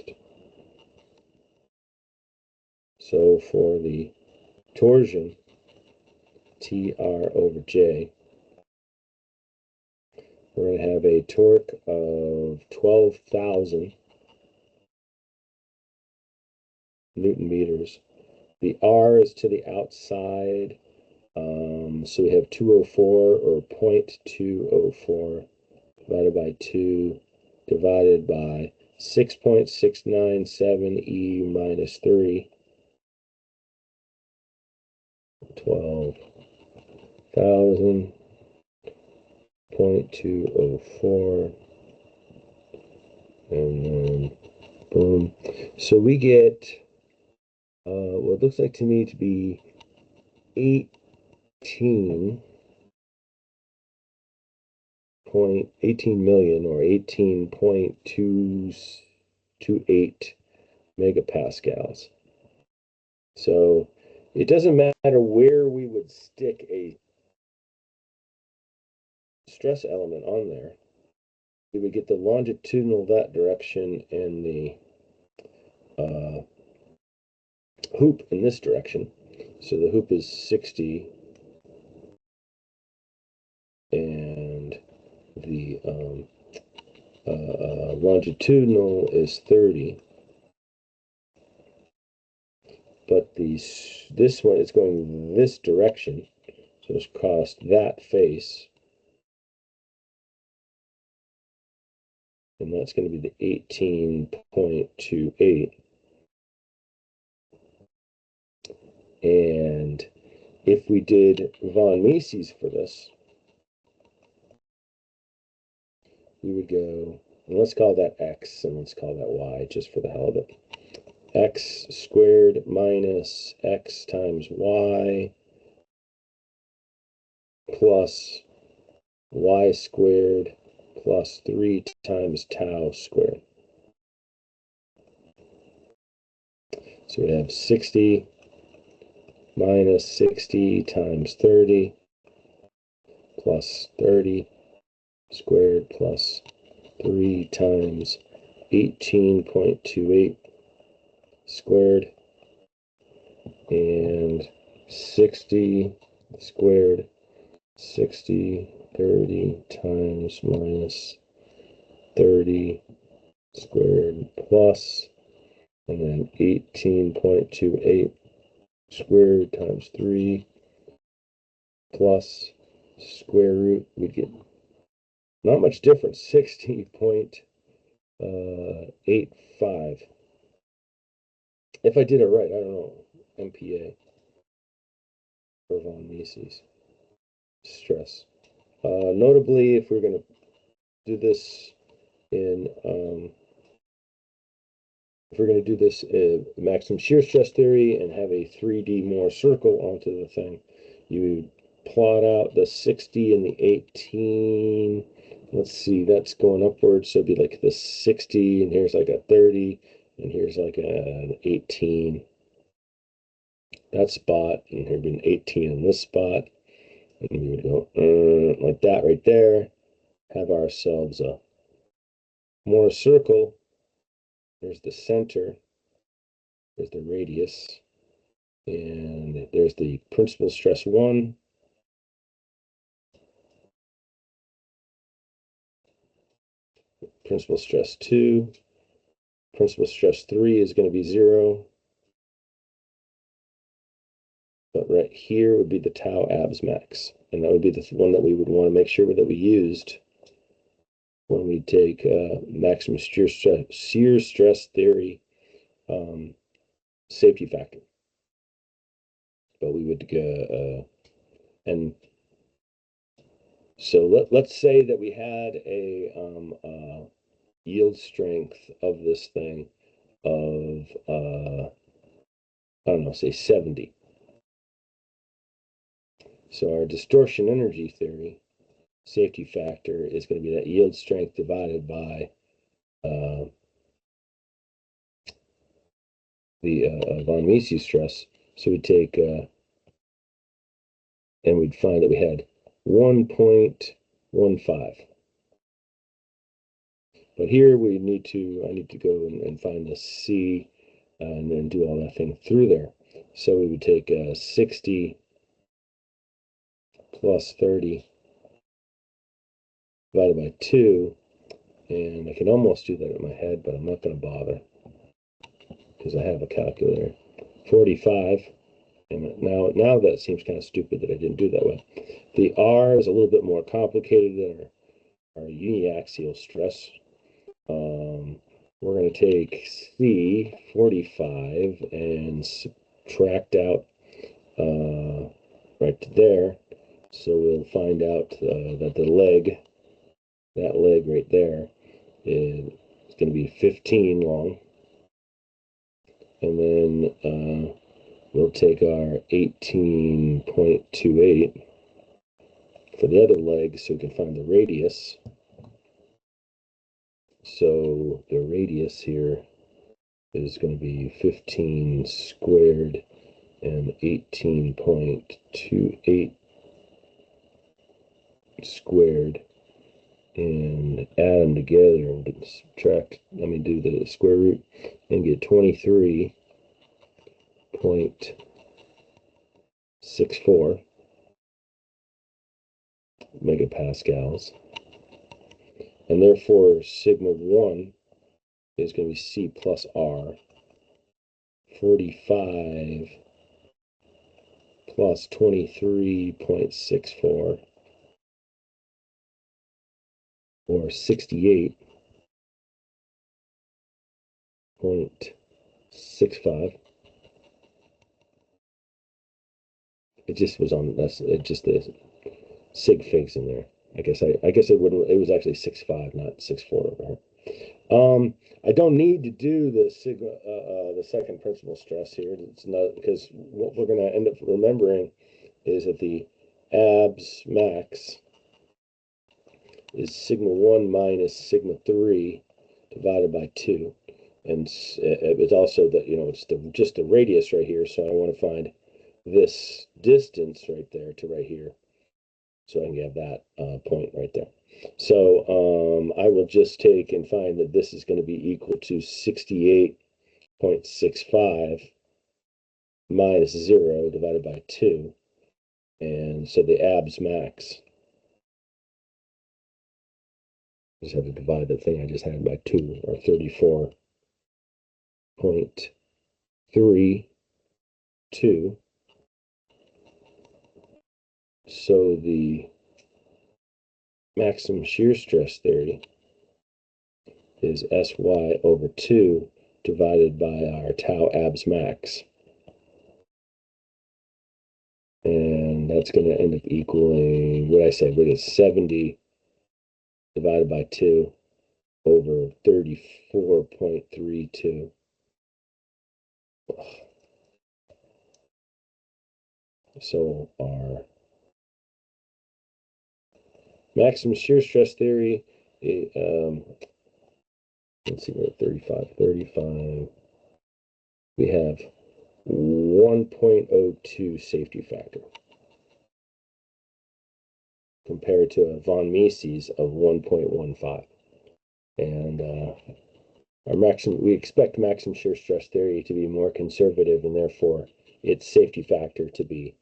So for the torsion, TR over J, we're going to have a torque of 12,000 Newton meters. The R is to the outside, so we have 204, or 0.204 divided by 2 divided by 6.697 E minus 3, 12,000, 0.204, and then boom. So we get what looks like to me to be 18 million, or 18.228 megapascals. So it doesn't matter where we would stick a stress element on there, we would get the longitudinal that direction and the uh, hoop in this direction. So the hoop is 60 and the longitudinal is 30. but this one is going this direction, so it's crossed that face, and that's going to be the 18.28. And if we did von Mises for this, we would go, and let's call that x, and let's call that y, just for the hell of it. X squared minus x times y plus y squared plus 3 times tau squared. So we have 60 minus 60 times 30 plus 30 squared plus 3 times 18.28 squared, and 60 squared, 60, 30 times minus 30 squared plus, and then 18.28 squared times 3 plus square root, we'd get not much difference, 60.85. If I did it right, I don't know, MPa for von Mises stress. Notably, if we're going to do this in maximum shear stress theory and have a 3D Moore circle onto the thing, you would plot out the 60 and the 18. Let's see, that's going upwards, so it'd be like the 60, and here's like a 30, and here's like an 18. That spot, and here'd be an 18 in this spot, and we would go like that right there, have ourselves a Moore circle. There's the center, there's the radius, and there's the principal stress 1, principal stress 2, principal stress 3 is going to be 0, but right here would be the tau abs max, and that would be the one that we would want to make sure that we used when we take maximum shear stress theory safety factor. But we would go, and so let's say that we had a yield strength of this thing of, I don't know, say 70. So our distortion energy theory safety factor is going to be that yield strength divided by the von Mises stress. So we take, and we'd find that we had 1.15. But here I need to go and find the C and then do all that thing through there. So we would take 60 plus 30 divided by 2, and I can almost do that in my head, but I'm not going to bother because I have a calculator. 45, and now that seems kind of stupid that I didn't do that way. The R is a little bit more complicated than our uniaxial stress. We're going to take C, 45, and subtract out right to there. So we'll find out that that leg right there, is going to be 15 long. And then we'll take our 18.28 for the other leg so we can find the radius. So the radius here is going to be 15 squared and 18.28 squared, and add them together and do the square root and get 23.64 megapascals. And therefore, sigma 1 is going to be C plus R 45 plus 23.64 or 68.65. It just was on that's it just the sig figs in there. I guess it was actually 6.5, not 6.4 over here. I don't need to do the sigma, the second principal stress here. It's not because what we're going to end up remembering is that the abs max is sigma 1 minus sigma 3 divided by 2. And it's also that, it's just the radius right here. So I want to find this distance right there to right here. So I can have that point right there. So I will just take and find that this is going to be equal to 68.65 minus 0 divided by 2. And so the abs max, I just have to divide the thing I just had by 2, or 34.32. So the maximum shear stress theory is SY over 2 divided by our tau abs max. And that's going to end up equaling, what I said, what is 70 divided by 2 over 34.32. So our maximum shear stress theory, let's see, we're at 35. We have 1.02 safety factor compared to a von Mises of 1.15. And we expect maximum shear stress theory to be more conservative, and therefore its safety factor to be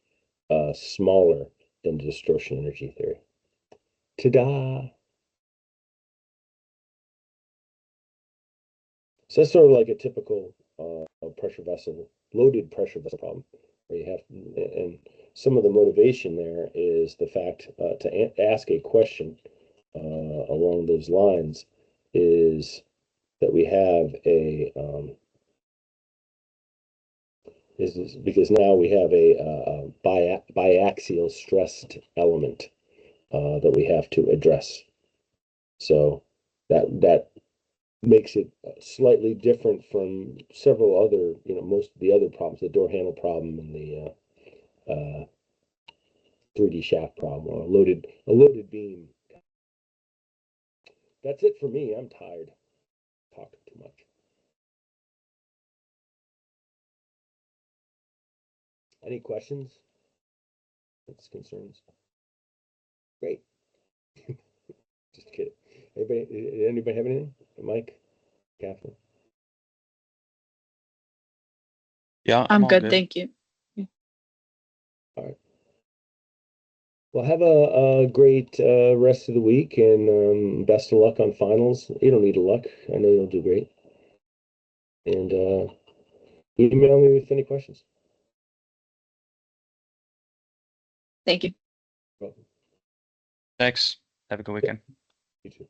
smaller than distortion energy theory. Ta-da! So that's sort of like a typical loaded pressure vessel problem, where you have, and some of the motivation there is the fact to ask a question along those lines is that we have is because now we have a biaxial stressed element that we have to address. So that makes it slightly different from several other, most of the other problems, the door handle problem and the 3D shaft problem, or a loaded beam. That's it for me. I'm tired. Talking too much. Any questions? That's concerns. Great. Just kidding. Anybody have anything? Mike? Catherine? Yeah, I'm all good, thank you. All right. Well, have a great rest of the week, and best of luck on finals. You don't need luck. I know you'll do great. And email me with any questions. Thank you. Welcome. Thanks. Have a good weekend. You too.